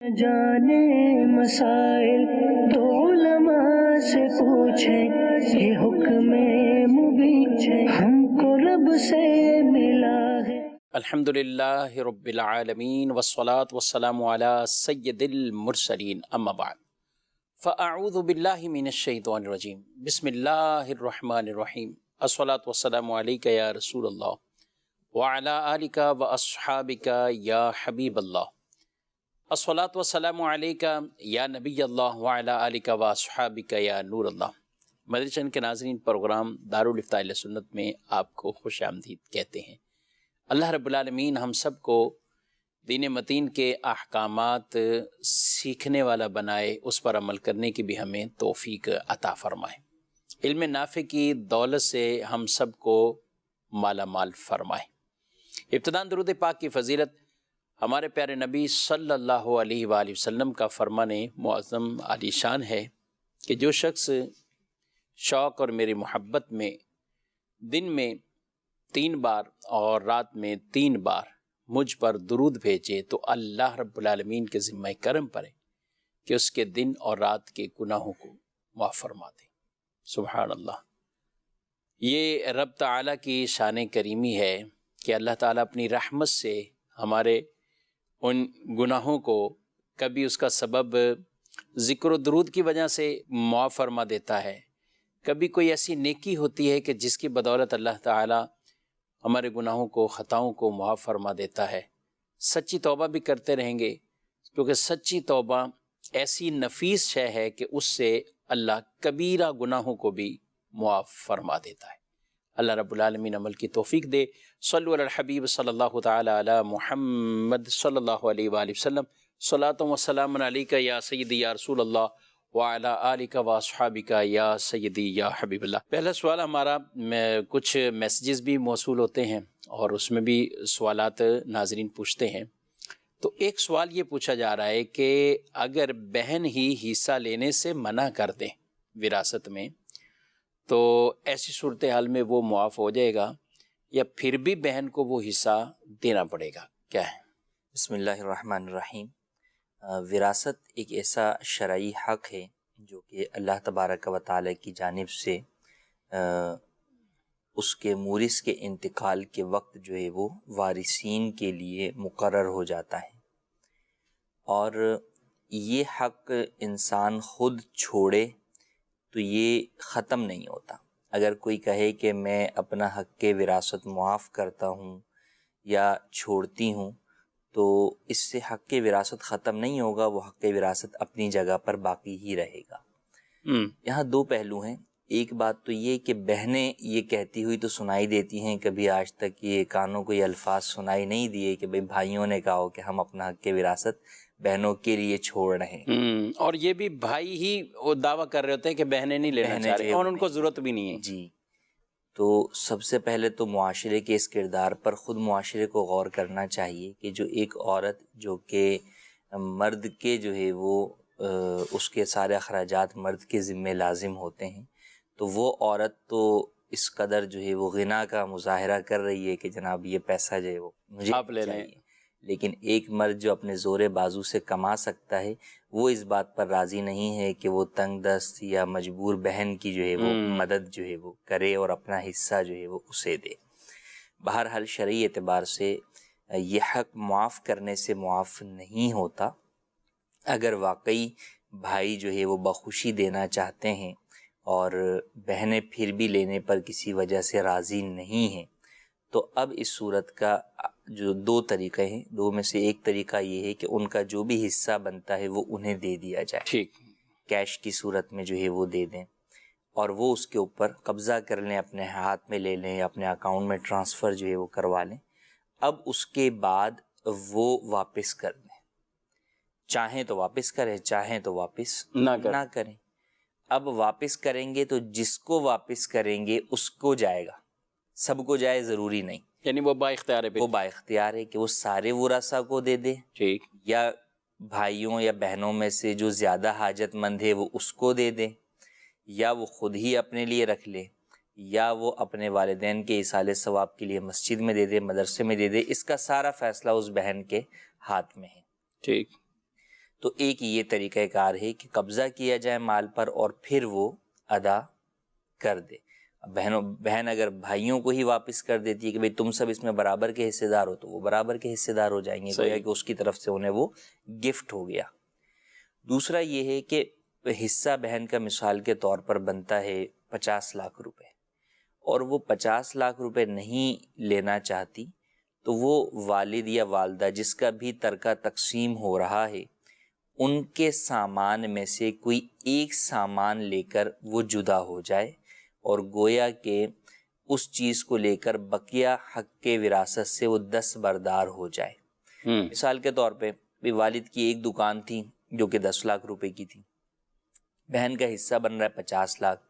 جانے مسائل تو علماء سے پوچھیں، یہ حکم مبین ہم کو رب سے ملا ہے۔ الحمدللہ رب العالمین والصلاة والسلام علی سید المرسلین، اما بعد فاعوذ باللہ من الشیطان الرجیم، بسم اللہ الرحمن الرحیم، الصلاة والسلام علیک یا رسول اللہ وعلی آلک واصحابک یا حبیب اللہ، الصلاة والسلام علیک یا نبی اللہ وعلی آلک واصحابک یا نور اللہ۔ مدنی چینل کے ناظرین، پروگرام دارالافتاء اہل سنت میں آپ کو خوش آمدید کہتے ہیں۔ اللہ رب العالمین ہم سب کو دین متین کے احکامات سیکھنے والا بنائے، اس پر عمل کرنے کی بھی ہمیں توفیق عطا فرمائے، علم نافع کی دولت سے ہم سب کو مالا مال فرمائے۔ ابتداً درود پاک کی فضیلت ہمارے پیارے نبی صلی اللہ علیہ وآلہ وسلم کا فرمان معظم عالی شان ہے کہ جو شخص شوق اور میری محبت میں دن میں 3 بار اور رات میں 3 بار مجھ پر درود بھیجے تو اللہ رب العالمین کے ذمہ کرم پر ہے کہ اس کے دن اور رات کے گناہوں کو معاف فرما دے۔ سبحان اللہ، یہ رب تعالیٰ کی شان کریمی ہے کہ اللہ تعالیٰ اپنی رحمت سے ہمارے ان گناہوں کو کبھی اس کا سبب ذکر و درود کی وجہ سے معاف فرما دیتا ہے، کبھی کوئی ایسی نیکی ہوتی ہے کہ جس کی بدولت اللہ تعالیٰ ہمارے گناہوں کو، خطاؤں کو معاف فرما دیتا ہے۔ سچی توبہ بھی کرتے رہیں گے، کیونکہ سچی توبہ ایسی نفیس شے ہے کہ اس سے اللہ کبیرہ گناہوں کو بھی معاف فرما دیتا ہے۔ اللہ رب العالمین عمل کی توفیق دے۔ صلو علی الحبیب صلی اللہ تعالی علی محمد صلی اللہ علیہ وآلہ وسلم، صلاۃ و سلام علیک یا سیدی یا رسول اللہ وعلی آلک واصحابک یا سیدی یا حبیب اللہ۔ پہلا سوال ہمارا، کچھ میسیجز بھی موصول ہوتے ہیں اور اس میں بھی سوالات ناظرین پوچھتے ہیں۔ تو ایک سوال یہ پوچھا جا رہا ہے کہ اگر بہن ہی حصہ لینے سے منع کر دیں وراثت میں تو ایسی صورتحال میں وہ معاف ہو جائے گا یا پھر بھی بہن کو وہ حصہ دینا پڑے گا، کیا ہے؟ بسم اللہ الرحمن الرحیم۔ وراثت ایک ایسا شرعی حق ہے جو کہ اللہ تبارک و تعالی کی جانب سے اس کے مورث کے انتقال کے وقت جو ہے وہ وارثین کے لیے مقرر ہو جاتا ہے، اور یہ حق انسان خود چھوڑے تو یہ ختم نہیں ہوتا۔ اگر کوئی کہے کہ میں اپنا حق وراثت معاف کرتا ہوں یا چھوڑتی ہوں تو اس سے حق وراثت ختم نہیں ہوگا، وہ حق وراثت اپنی جگہ پر باقی ہی رہے گا۔ یہاں 2 پہلو ہیں۔ ایک بات تو یہ کہ بہنیں یہ کہتی ہوئی تو سنائی دیتی ہیں، کبھی آج تک یہ کانوں کو یہ الفاظ سنائی نہیں دیے کہ بھئی بھائیوں نے کہا ہو کہ ہم اپنا حق وراثت بہنوں کے لیے چھوڑ رہے ہیں، اور یہ بھی بھائی ہی دعویٰ کر رہے ہوتے ہیں کہ بہنیں نہیں لینا چاہ رہے اور ان کو ضرورت بھی نہیں ہے۔ جی، تو سب سے پہلے تو معاشرے کے اس کردار پر خود معاشرے کو غور کرنا چاہیے کہ جو ایک عورت جو کہ مرد کے جو ہے وہ اس کے سارے اخراجات مرد کے ذمہ لازم ہوتے ہیں، تو وہ عورت تو اس قدر جو ہے وہ غنا کا مظاہرہ کر رہی ہے کہ جناب یہ پیسہ جو ہے وہ مجھے آپ لے لیں، لیکن ایک مرد جو اپنے زور بازو سے کما سکتا ہے وہ اس بات پر راضی نہیں ہے کہ وہ تنگ دست یا مجبور بہن کی جو ہے وہ مدد جو ہے وہ کرے اور اپنا حصہ جو ہے وہ اسے دے۔ بہرحال شرعی اعتبار سے یہ حق معاف کرنے سے معاف نہیں ہوتا۔ اگر واقعی بھائی جو ہے وہ بخوشی دینا چاہتے ہیں اور بہنیں پھر بھی لینے پر کسی وجہ سے راضی نہیں ہیں تو اب اس صورت کا جو 2 طریقے ہیں، 2 میں سے ایک طریقہ یہ ہے کہ ان کا جو بھی حصہ بنتا ہے وہ انہیں دے دیا جائے، ٹھیک، کیش کی صورت میں جو ہے وہ دے دیں اور وہ اس کے اوپر قبضہ کر لیں، اپنے ہاتھ میں لے لیں، اپنے اکاؤنٹ میں ٹرانسفر جو ہے وہ کروا لیں۔ اب اس کے بعد وہ واپس کر دیں، چاہیں تو واپس کریں، چاہیں تو واپس نہ کریں۔ اب واپس کریں گے تو جس کو واپس کریں گے اس کو جائے گا، سب کو جائے ضروری نہیں، یعنی وہ با اختیار ہے، وہ با اختیار ہے کہ وہ سارے ورثاء کو دے دے، ٹھیک، یا بھائیوں یا بہنوں میں سے جو زیادہ حاجت مند ہے وہ اس کو دے دے، یا وہ خود ہی اپنے لیے رکھ لے، یا وہ اپنے والدین کے ایصال ثواب کے لیے مسجد میں دے دے، مدرسے میں دے دے۔ اس کا سارا فیصلہ اس بہن کے ہاتھ میں ہے۔ ٹھیک، تو ایک یہ طریقہ کار ہے کہ قبضہ کیا جائے مال پر اور پھر وہ ادا کر دے. بہن اگر بھائیوں کو ہی واپس کر دیتی ہے کہ بھئی تم سب اس میں برابر کے حصے دار ہو، تو وہ برابر کے حصے دار ہو جائیں گے، گویا کہ اس کی طرف سے انہیں وہ گفٹ ہو گیا. دوسرا یہ ہے کہ حصہ بہن کا مثال کے طور پر بنتا ہے 50 لاکھ روپے، اور وہ 50 لاکھ روپے نہیں لینا چاہتی، تو وہ والد یا والدہ جس کا بھی ترکہ تقسیم ہو رہا ہے ان کے سامان میں سے کوئی ایک سامان لے کر وہ جدا ہو جائے، اور گویا کہ اس چیز کو لے کر بقیہ حق کے وراثت سے وہ دستبردار ہو جائے. مثال کے طور پہ بھی والد کی ایک دکان تھی جو کہ 10 لاکھ روپے کی تھی، بہن کا حصہ بن رہا ہے 50 لاکھ،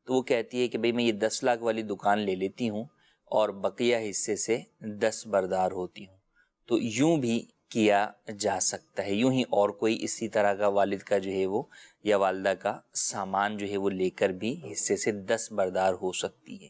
تو وہ کہتی ہے کہ بھئی میں یہ 10 لاکھ والی دکان لے لیتی ہوں اور بقیہ حصے سے دستبردار ہوتی ہوں. تو یوں بھی کیا جا سکتا ہے، یوں ہی اور کوئی اسی طرح کا والد کا جو ہے وہ یا والدہ کا سامان جو ہے وہ لے کر بھی حصے سے دستبردار ہو سکتی ہے.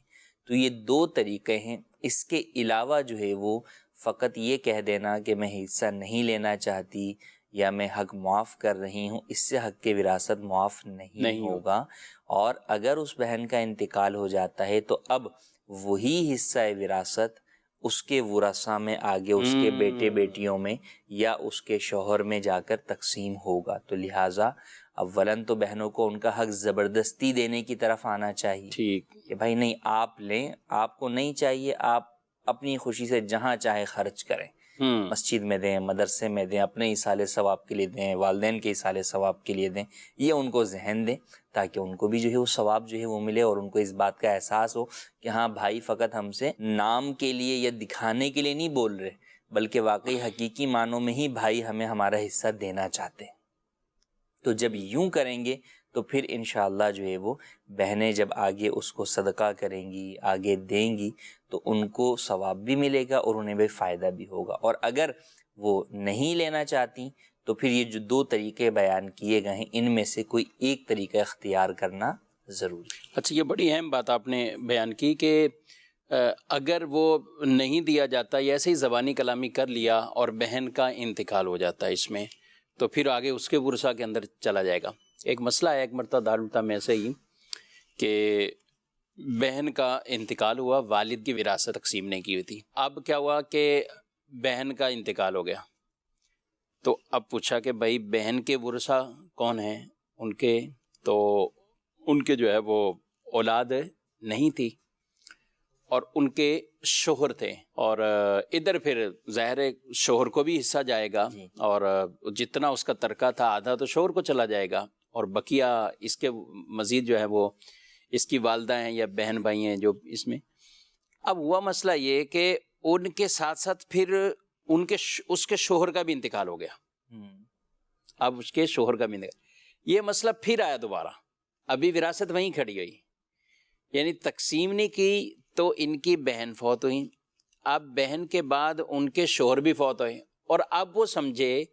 تو یہ 2 طریقے ہیں. اس کے علاوہ جو ہے وہ فقط یہ کہہ دینا کہ میں حصہ نہیں لینا چاہتی یا میں حق معاف کر رہی ہوں، اس سے حق کے وراثت معاف نہیں ہوگا. اور اگر اس بہن کا انتقال ہو جاتا ہے تو اب وہی حصہ وراثت اس کے ورثاء میں آگے اس کے بیٹے بیٹیوں میں یا اس کے شوہر میں جا کر تقسیم ہوگا. تو لہٰذا اولاً تو بہنوں کو ان کا حق زبردستی دینے کی طرف آنا چاہیے، ٹھیک کہ بھائی نہیں آپ لیں، آپ کو نہیں چاہیے، آپ اپنی خوشی سے جہاں چاہے خرچ کریں، مسجد میں دیں، مدرسے میں دیں، اپنے ایصال ثواب کے لیے دیں، والدین کے ایصال ثواب کے لیے دیں. یہ ان کو ذہن دیں تاکہ ان کو بھی جو ہے وہ ثواب جو ہے وہ ملے، اور ان کو اس بات کا احساس ہو کہ ہاں بھائی فقط ہم سے نام کے لیے یا دکھانے کے لیے نہیں بول رہے، بلکہ واقعی حقیقی معنوں میں ہی بھائی ہمیں ہمارا حصہ دینا چاہتے ہیں. تو جب یوں کریں گے تو پھر انشاءاللہ جو ہے وہ بہنیں جب آگے اس کو صدقہ کریں گی، آگے دیں گی، تو ان کو ثواب بھی ملے گا اور انہیں بھی فائدہ بھی ہوگا. اور اگر وہ نہیں لینا چاہتی تو پھر یہ جو 2 طریقے بیان کیے گئے ہیں ان میں سے کوئی ایک طریقہ اختیار کرنا ضروری. اچھا، یہ بڑی اہم بات آپ نے بیان کی کہ اگر وہ نہیں دیا جاتا یا ایسے ہی زبانی کلامی کر لیا اور بہن کا انتقال ہو جاتا ہے اس میں، تو پھر آگے اس کے ورثاء کے اندر چلا جائے گا. ایک مسئلہ ہے، ایک مرتبہ دارالفتہ میں ایسے ہی کہ بہن کا انتقال ہوا، والد کی وراثت تقسیم نہیں کی ہوئی تھی. اب کیا ہوا کہ بہن کا انتقال ہو گیا، تو اب پوچھا کہ بھائی بہن کے ورثاء کون ہیں ان کے، تو ان کے جو ہے وہ اولاد نہیں تھی اور ان کے شوہر تھے، اور ادھر پھر ظاہر شوہر کو بھی حصہ جائے گا، اور جتنا اس کا ترکہ تھا آدھا تو شوہر کو چلا جائے گا، اور بقیہ اس کے مزید جو ہے وہ اس کی والدہ ہیں یا بہن بھائی ہیں جو اس میں. اب ہوا مسئلہ یہ کہ ان کے ساتھ ساتھ پھر اس کے شوہر کا بھی انتقال ہو گیا. اب اس کے شوہر کا بھی انتقال، یہ مسئلہ پھر آیا دوبارہ، ابھی وراثت وہیں کھڑی ہوئی، یعنی تقسیم نہیں کی تو ان کی بہن فوت ہوئی، اب بہن کے بعد ان کے شوہر بھی فوت ہوئے، اور اب وہ سمجھے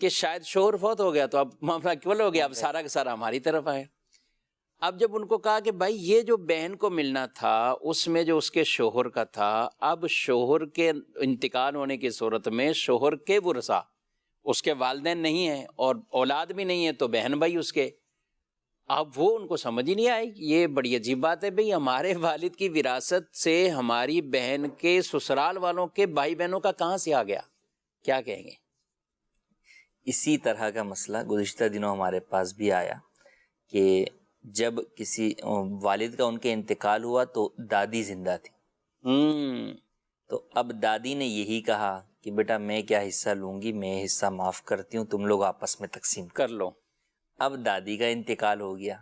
کہ شاید شوہر فوت ہو گیا تو اب معاملہ کیول ہو گیا، اب سارا کا سارا ہماری طرف آئے. اب جب ان کو کہا کہ بھائی یہ جو بہن کو ملنا تھا اس میں جو اس کے شوہر کا تھا، اب شوہر کے انتقال ہونے کی صورت میں شوہر کے ورثاء اس کے والدین نہیں ہیں اور اولاد بھی نہیں ہے، تو بہن بھائی اس کے. اب وہ ان کو سمجھ ہی نہیں آئی، یہ بڑی عجیب بات ہے، بھئی ہمارے والد کی وراثت سے ہماری بہن کے سسرال والوں کے بھائی بہنوں کا کہاں سے آ گیا، کیا کہیں گے؟ اسی طرح کا مسئلہ گزشتہ دنوں ہمارے پاس بھی آیا کہ جب کسی والد کا ان کے انتقال ہوا تو دادی زندہ تھی، تو اب دادی نے یہی کہا کہ بیٹا میں کیا حصہ لوں گی، میں حصہ معاف کرتی ہوں، تم لوگ آپس میں تقسیم کر لو. اب دادی کا انتقال ہو گیا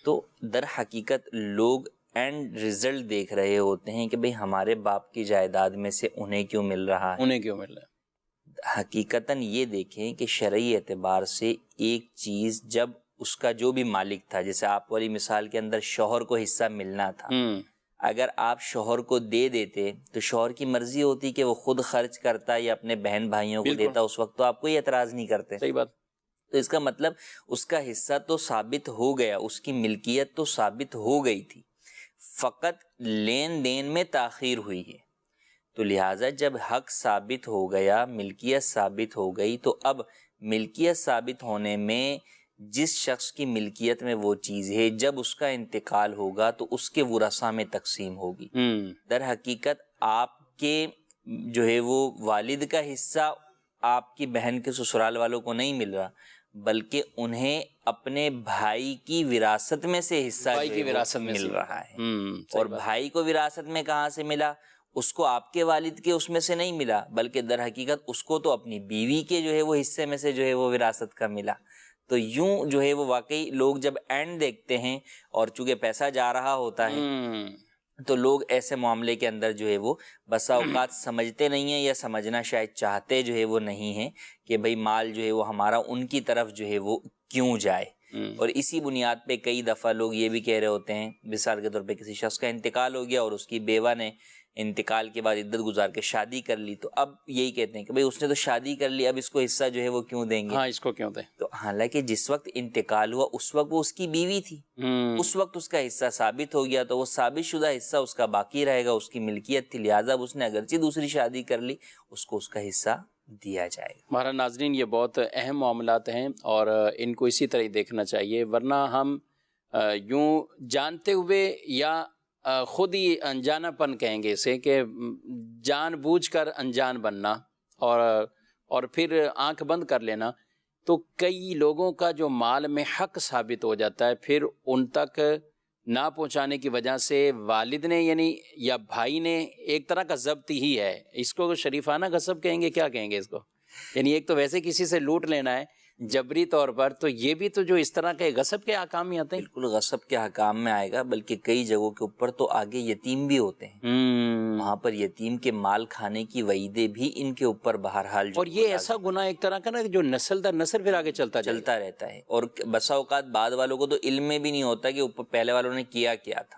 تو در حقیقت لوگ اینڈ رزلٹ دیکھ رہے ہوتے ہیں کہ بھئی ہمارے باپ کی جائیداد میں سے انہیں کیوں مل رہا ہے. انہیں کیوں مل رہا ہے؟ حقیقتاً یہ دیکھیں کہ شرعی اعتبار سے ایک چیز جب اس کا جو بھی مالک تھا، جیسے آپ والی مثال کے اندر شوہر کو حصہ ملنا تھا، اگر آپ شوہر کو دے دیتے تو شوہر کی مرضی ہوتی کہ وہ خود خرچ کرتا یا اپنے بہن بھائیوں کو دیتا، اس وقت تو آپ کوئی اعتراض نہیں کرتے. صحیح بات. تو اس کا مطلب اس کا حصہ تو ثابت ہو گیا، اس کی ملکیت تو ثابت ہو گئی تھی، فقط لین دین میں تاخیر ہوئی ہے. تو لہٰذا جب حق ثابت ہو گیا، ملکیت ثابت ہو گئی، تو اب ملکیت ثابت ہونے میں جس شخص کی ملکیت میں وہ چیز ہے جب اس کا انتقال ہوگا تو اس کے ورثاء میں تقسیم ہوگی۔ در حقیقت آپ کے جو ہے وہ والد کا حصہ آپ کی بہن کے سسرال والوں کو نہیں مل رہا، بلکہ انہیں اپنے بھائی کی وراثت میں سے حصہ مل رہا ہے۔ اور بھائی کو وراثت میں کہاں سے ملا؟ اس کو آپ کے والد کے اس میں سے نہیں ملا، بلکہ در حقیقت اس کو تو اپنی بیوی کے جو ہے وہ حصے میں سے جو ہے وہ وراثت کا ملا۔ تو یوں جو ہے وہ واقعی لوگ جب اینڈ دیکھتے ہیں اور چونکہ پیسہ جا رہا ہوتا ہے تو لوگ ایسے معاملے کے اندر جو ہے وہ بسا اوقات سمجھتے نہیں ہیں، یا سمجھنا شاید چاہتے جو ہے وہ نہیں ہیں کہ بھئی مال جو ہے وہ ہمارا ان کی طرف جو ہے وہ کیوں جائے۔ اور اسی بنیاد پہ کئی دفعہ لوگ یہ بھی کہہ رہے ہوتے ہیں، مثال کے طور پہ کسی شخص کا انتقال ہو گیا اور اس کی بیوہ نے انتقال کے بعد عدت گزار کے شادی کر لی، تو اب یہی کہتے ہیں کہ بھئی اس نے تو شادی کر لی، اب اس کو حصہ جو ہے وہ کیوں دیں گے؟ ہاں، اس کو کیوں دیں؟ تو حالانکہ جس وقت انتقال ہوا اس وقت وہ اس کی بیوی تھی، اس وقت اس کا حصہ ثابت ہو گیا تو وہ ثابت شدہ حصہ اس کا باقی رہے گا، اس کی ملکیت تھی، لہٰذا اس نے اگرچہ دوسری شادی کر لی اس کو اس کا حصہ دیا جائے گا۔ ہمارا ناظرین یہ بہت اہم معاملات ہیں اور ان کو اسی طرح ہی دیکھنا چاہیے، ورنہ ہم یوں جانتے ہوئے یا خود ہی انجانا پن کہیں گے اسے، کہ جان بوجھ کر انجان بننا اور پھر آنکھ بند کر لینا، تو کئی لوگوں کا جو مال میں حق ثابت ہو جاتا ہے پھر ان تک نہ پہنچانے کی وجہ سے والد نے یعنی یا بھائی نے ایک طرح کا ضبط ہی ہے، اس کو شریفانہ غصب کہیں گے، کیا کہیں گے اس کو؟ یعنی ایک تو ویسے کسی سے لوٹ لینا ہے جبری طور پر، تو یہ بھی تو جو اس طرح کے غصب کے احکام میں آتے ہیں۔ بالکل غصب کے احکام میں آئے گا، بلکہ کئی جگہوں کے اوپر تو آگے یتیم بھی ہوتے ہیں، وہاں پر یتیم کے مال کھانے کی وعیدیں بھی ان کے اوپر بہرحال، اور یہ ایسا گناہ ایک طرح کا نا جو نسل در نسل پھر آگے چلتا رہتا ہے، اور بسا اوقات بعد والوں کو تو علم میں بھی نہیں ہوتا کہ اوپر پہلے والوں نے کیا تھا۔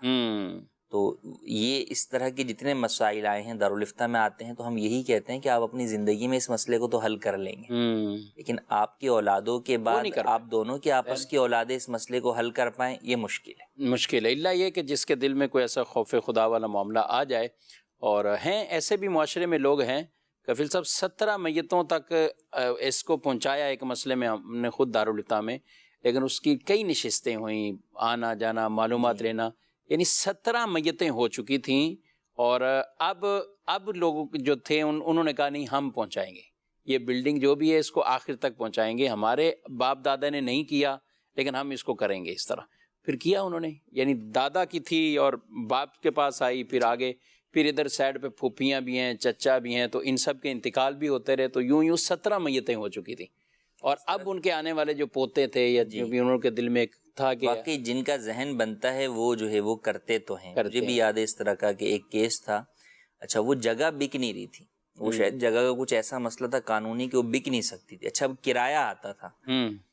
تو یہ اس طرح کے جتنے مسائل آئے ہیں دارالفتہ میں آتے ہیں، تو ہم یہی کہتے ہیں کہ آپ اپنی زندگی میں اس مسئلے کو تو حل کر لیں گے، لیکن آپ کی اولادوں کے بعد آپ دونوں کی آپس کی اولادیں اس مسئلے کو حل کر پائیں، یہ مشکل ہے۔ اللہ یہ کہ جس کے دل میں کوئی ایسا خوف خدا والا معاملہ آ جائے، اور ہیں ایسے بھی معاشرے میں لوگ ہیں، کفیل صاحب 17 میتوں تک اس کو پہنچایا ایک مسئلے میں، ہم نے خود دارالفتہ میں، لیکن اس کی کئی نشستیں ہوئیں، آنا جانا، معلومات لینا، یعنی 17 میتیں ہو چکی تھیں، اور اب لوگ جو تھے انہوں نے کہا نہیں ہم پہنچائیں گے، یہ بلڈنگ جو بھی ہے اس کو آخر تک پہنچائیں گے، ہمارے باپ دادا نے نہیں کیا لیکن ہم اس کو کریں گے اس طرح۔ پھر کیا انہوں نے، یعنی دادا کی تھی اور باپ کے پاس آئی، پھر آگے، پھر ادھر سائڈ پہ پھوپھیاں بھی ہیں، چچا بھی ہیں، تو ان سب کے انتقال بھی ہوتے رہے، تو یوں 17 میتیں ہو چکی تھیں، اور اب ان کے آنے والے جو پوتے تھے یا جو بھی انہوں کے دل میں تھا کہ واقعی جن کا ذہن بنتا ہے وہ جو ہے وہ کرتے تو ہیں۔ مجھے بھی یاد ہے اس طرح کا کہ ایک کیس تھا، اچھا وہ جگہ بک نہیں رہی تھی، وہ شاید جگہ کا کچھ ایسا مسئلہ تھا قانونی کہ وہ بک نہیں سکتی تھی، اچھا کرایہ آتا تھا،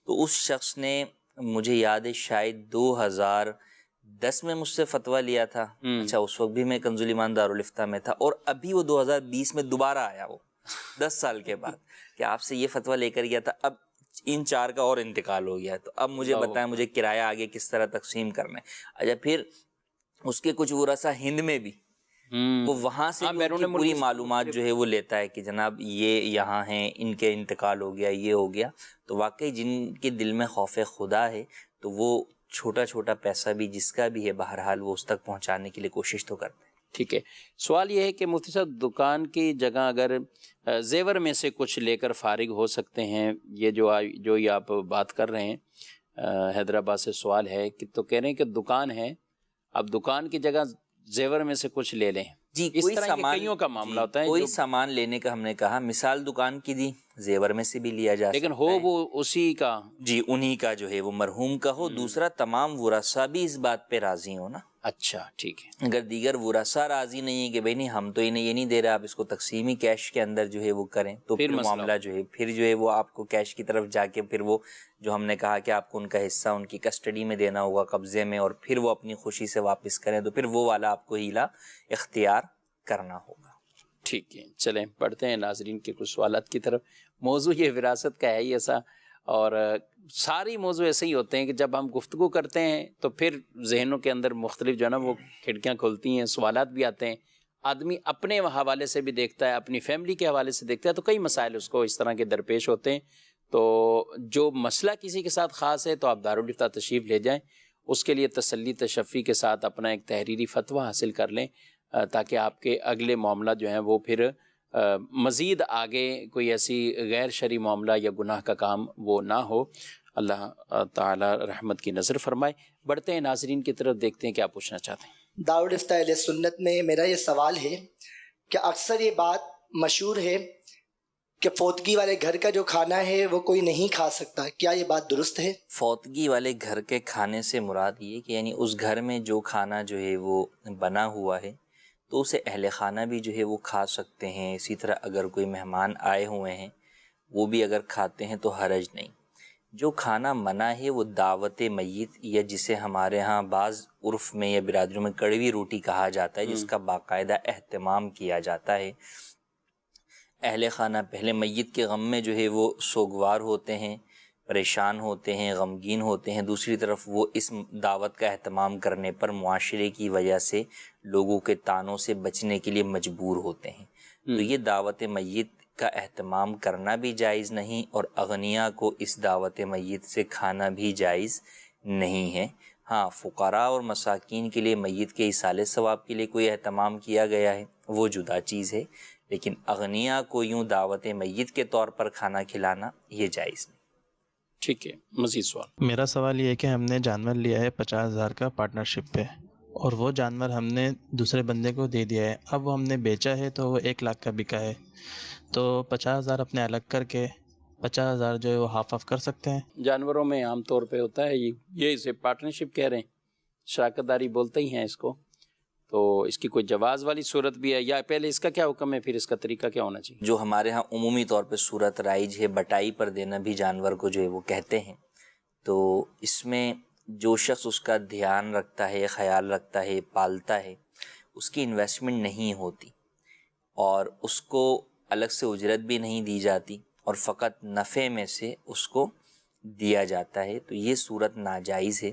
تو اس شخص نے مجھے یاد ہے شاید 2010 میں مجھ سے فتویٰ لیا تھا، اچھا اس وقت بھی میں کنز الایمان دارالفتہ میں تھا، اور ابھی وہ 2020 میں دوبارہ آیا، وہ 10 سال کے بعد کہ آپ سے یہ فتویٰ لے کر گیا تھا، اب ان 4 کا اور انتقال ہو گیا، تو اب مجھے بتائیں مجھے کرایہ آگے کس طرح تقسیم کرنا ہے۔ اچھا پھر اس کے کچھ ورثہ ہند میں بھی، وہ وہاں سے پوری معلومات جو ہے وہ لیتا ہے کہ جناب یہ یہاں ہیں، ان کے انتقال ہو گیا، یہ ہو گیا، تو واقعی جن کے دل میں خوف خدا ہے تو وہ چھوٹا چھوٹا پیسہ بھی جس کا بھی ہے بہرحال وہ اس تک پہنچانے کے لیے کوشش تو کرتے ہیں۔ ٹھیک ہے، سوال یہ ہے کہ مفتی صاحب دکان کی جگہ اگر زیور میں سے کچھ لے کر فارغ ہو سکتے ہیں، یہ جو یہ آپ بات کر رہے ہیں، حیدرآباد سے سوال ہے کہ تو کہہ رہے ہیں کہ دکان ہے، اب دکان کی جگہ زیور میں سے کچھ لے لیں، جی اس طرح کے کئیوں کا معاملہ ہوتا ہے، کوئی سامان لینے کا ہم نے کہا، مثال دکان کی دی، زیور میں سے بھی لیا جا سکتا ہے، لیکن ہو وہ اسی کا، جی انہی کا جو ہے وہ مرحوم کا ہو، دوسرا تمام ورثہ بھی اس بات پہ راضی ہو نا۔ اچھا ٹھیک ہے، اگر دیگر ورثہ راضی نہیں ہے کہ بھئی نہیں ہم تو انہیں یہ نہیں دے رہے، آپ اس کو تقسیمی کیش کے اندر جو ہے وہ کریں، تو پھر معاملہ جو ہے وہ آپ کو کیش کی طرف جا کے پھر وہ جو ہم نے کہا کہ آپ کو ان کا حصہ ان کی کسٹڈی میں دینا ہوگا، قبضے میں، اور پھر وہ اپنی خوشی سے واپس کریں، تو پھر وہ والا آپ کو ہیلا اختیار کرنا ہوگا۔ ٹھیک ہے، چلیں پڑھتے ہیں ناظرین کے کچھ سوالات کی طرف۔ موضوع یہ وراثت کا ہے ہی ایسا، اور ساری موضوع ایسے ہی ہوتے ہیں کہ جب ہم گفتگو کرتے ہیں تو پھر ذہنوں کے اندر مختلف جو ہے نا وہ کھڑکیاں کھلتی ہیں، سوالات بھی آتے ہیں، آدمی اپنے حوالے سے بھی دیکھتا ہے، اپنی فیملی کے حوالے سے دیکھتا ہے، تو کئی مسائل اس کو اس طرح کے درپیش ہوتے ہیں، تو جو مسئلہ کسی کے ساتھ خاص ہے تو آپ دارالفتہ تشریف لے جائیں، اس کے لیے تسلی تشفی کے ساتھ اپنا ایک تحریری فتویٰ حاصل کر لیں تاکہ آپ کے اگلے معاملہ جو ہیں وہ پھر مزید آگے کوئی ایسی غیر شرعی معاملہ یا گناہ کا کام وہ نہ ہو۔ اللہ تعالی رحمت کی نظر فرمائے۔ بڑھتے ہیں ناظرین کی طرف، دیکھتے ہیں کیا پوچھنا چاہتے ہیں۔ دارالفتہ اہل سنت میں میرا یہ سوال ہے کہ اکثر یہ بات مشہور ہے کہ فوتگی والے گھر کا جو کھانا ہے وہ کوئی نہیں کھا سکتا، کیا یہ بات درست ہے؟ فوتگی والے گھر کے کھانے سے مراد یہ کہ یعنی اس گھر میں جو کھانا جو ہے وہ بنا ہوا ہے تو اسے اہل خانہ بھی جو ہے وہ کھا سکتے ہیں، اسی طرح اگر کوئی مہمان آئے ہوئے ہیں وہ بھی اگر کھاتے ہیں تو حرج نہیں۔ جو کھانا منع ہے وہ دعوت میت، یا جسے ہمارے ہاں بعض عرف میں یا برادریوں میں کڑوی روٹی کہا جاتا ہے، جس کا باقاعدہ اہتمام کیا جاتا ہے۔ اہل خانہ پہلے میت کے غم میں جو ہے وہ سوگوار ہوتے ہیں، پریشان ہوتے ہیں، غمگین ہوتے ہیں، دوسری طرف وہ اس دعوت کا اہتمام کرنے پر معاشرے کی وجہ سے لوگوں کے طعنوں سے بچنے کے لیے مجبور ہوتے ہیں۔ تو یہ دعوت میت کا اہتمام کرنا بھی جائز نہیں، اور اغنیاء کو اس دعوت میت سے کھانا بھی جائز نہیں ہے۔ ہاں، فقراء اور مساکین کے لیے میت کے ایصال ثواب کے لیے کوئی اہتمام کیا گیا ہے، وہ جدا چیز ہے، لیکن اغنیاء کو یوں دعوت میت کے طور پر کھانا کھلانا یہ جائز نہیں۔ ٹھیک ہے، مزید سوال۔ میرا سوال یہ ہے کہ ہم نے جانور لیا ہے 50,000 کا پارٹنرشپ پہ، اور وہ جانور ہم نے دوسرے بندے کو دے دیا ہے۔ اب وہ ہم نے بیچا ہے تو وہ 1 لاکھ کا بکا ہے، تو 50,000 اپنے الگ کر کے 50,000 جو ہے وہ ہاف آف کر سکتے ہیں؟ جانوروں میں عام طور پہ ہوتا ہے یہ اسے پارٹنرشپ کہہ رہے ہیں، شراکت داری بولتے ہی ہیں اس کو، تو اس کی کوئی جواز والی صورت بھی ہے، یا پہلے اس کا کیا حکم ہے، پھر اس کا طریقہ کیا ہونا چاہیے؟ جو ہمارے ہاں عمومی طور پہ صورت رائج ہے، بٹائی پر دینا بھی جانور کو جو ہے وہ کہتے ہیں، تو اس میں جو شخص اس کا دھیان رکھتا ہے، خیال رکھتا ہے، پالتا ہے، اس کی انویسٹمنٹ نہیں ہوتی اور اس کو الگ سے اجرت بھی نہیں دی جاتی، اور فقط نفع میں سے اس کو دیا جاتا ہے، تو یہ صورت ناجائز ہے۔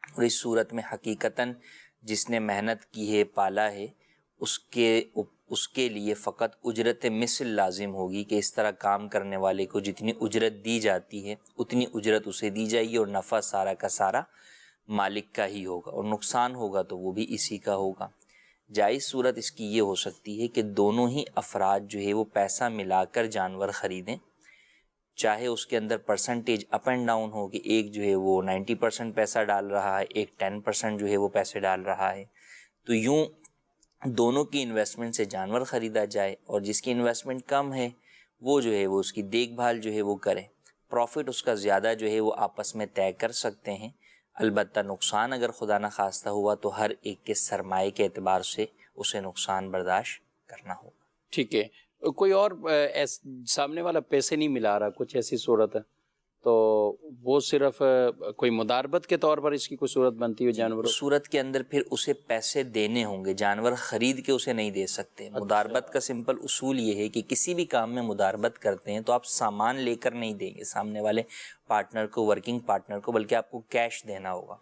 اور اس صورت میں حقیقتاً جس نے محنت کی ہے، پالا ہے، اس کے لیے فقط اجرت مثل لازم ہوگی کہ اس طرح کام کرنے والے کو جتنی اجرت دی جاتی ہے اتنی اجرت اسے دی جائے گی، اور نفع سارا کا سارا مالک کا ہی ہوگا، اور نقصان ہوگا تو وہ بھی اسی کا ہوگا۔ جائز صورت اس کی یہ ہو سکتی ہے کہ دونوں ہی افراد جو ہے وہ پیسہ ملا کر جانور خریدیں، چاہے اس کے اندر پرسنٹیج اپ اینڈ ڈاؤن ہو کہ ایک جو ہے وہ 90% پیسہ ڈال رہا ہے، ایک 10% جو ہے وہ پیسے ڈال رہا ہے، تو یوں دونوں کی انویسٹمنٹ سے جانور خریدا جائے، اور جس کی انویسٹمنٹ کم ہے وہ جو ہے وہ اس کی دیکھ بھال جو ہے وہ کرے، پروفٹ اس کا زیادہ جو ہے وہ آپس میں طے کر سکتے ہیں۔ البتہ نقصان اگر خدا نخواستہ ہوا تو ہر ایک کے سرمائے کے اعتبار سے اسے نقصان برداشت کرنا ہوگا۔ ٹھیک ہے، کوئی اور سامنے والا پیسے نہیں ملا رہا، کچھ ایسی صورت ہے تو وہ صرف کوئی مداربت کے طور پر اس کی کوئی صورت بنتی ہے جانوروں؟ صورت کے اندر پھر اسے پیسے دینے ہوں گے، جانور خرید کے اسے نہیں دے سکتے۔ مداربت کا سمپل اصول یہ ہے کہ کسی بھی کام میں مداربت کرتے ہیں تو آپ سامان لے کر نہیں دیں گے سامنے والے پارٹنر کو، ورکنگ پارٹنر کو، بلکہ آپ کو کیش دینا ہوگا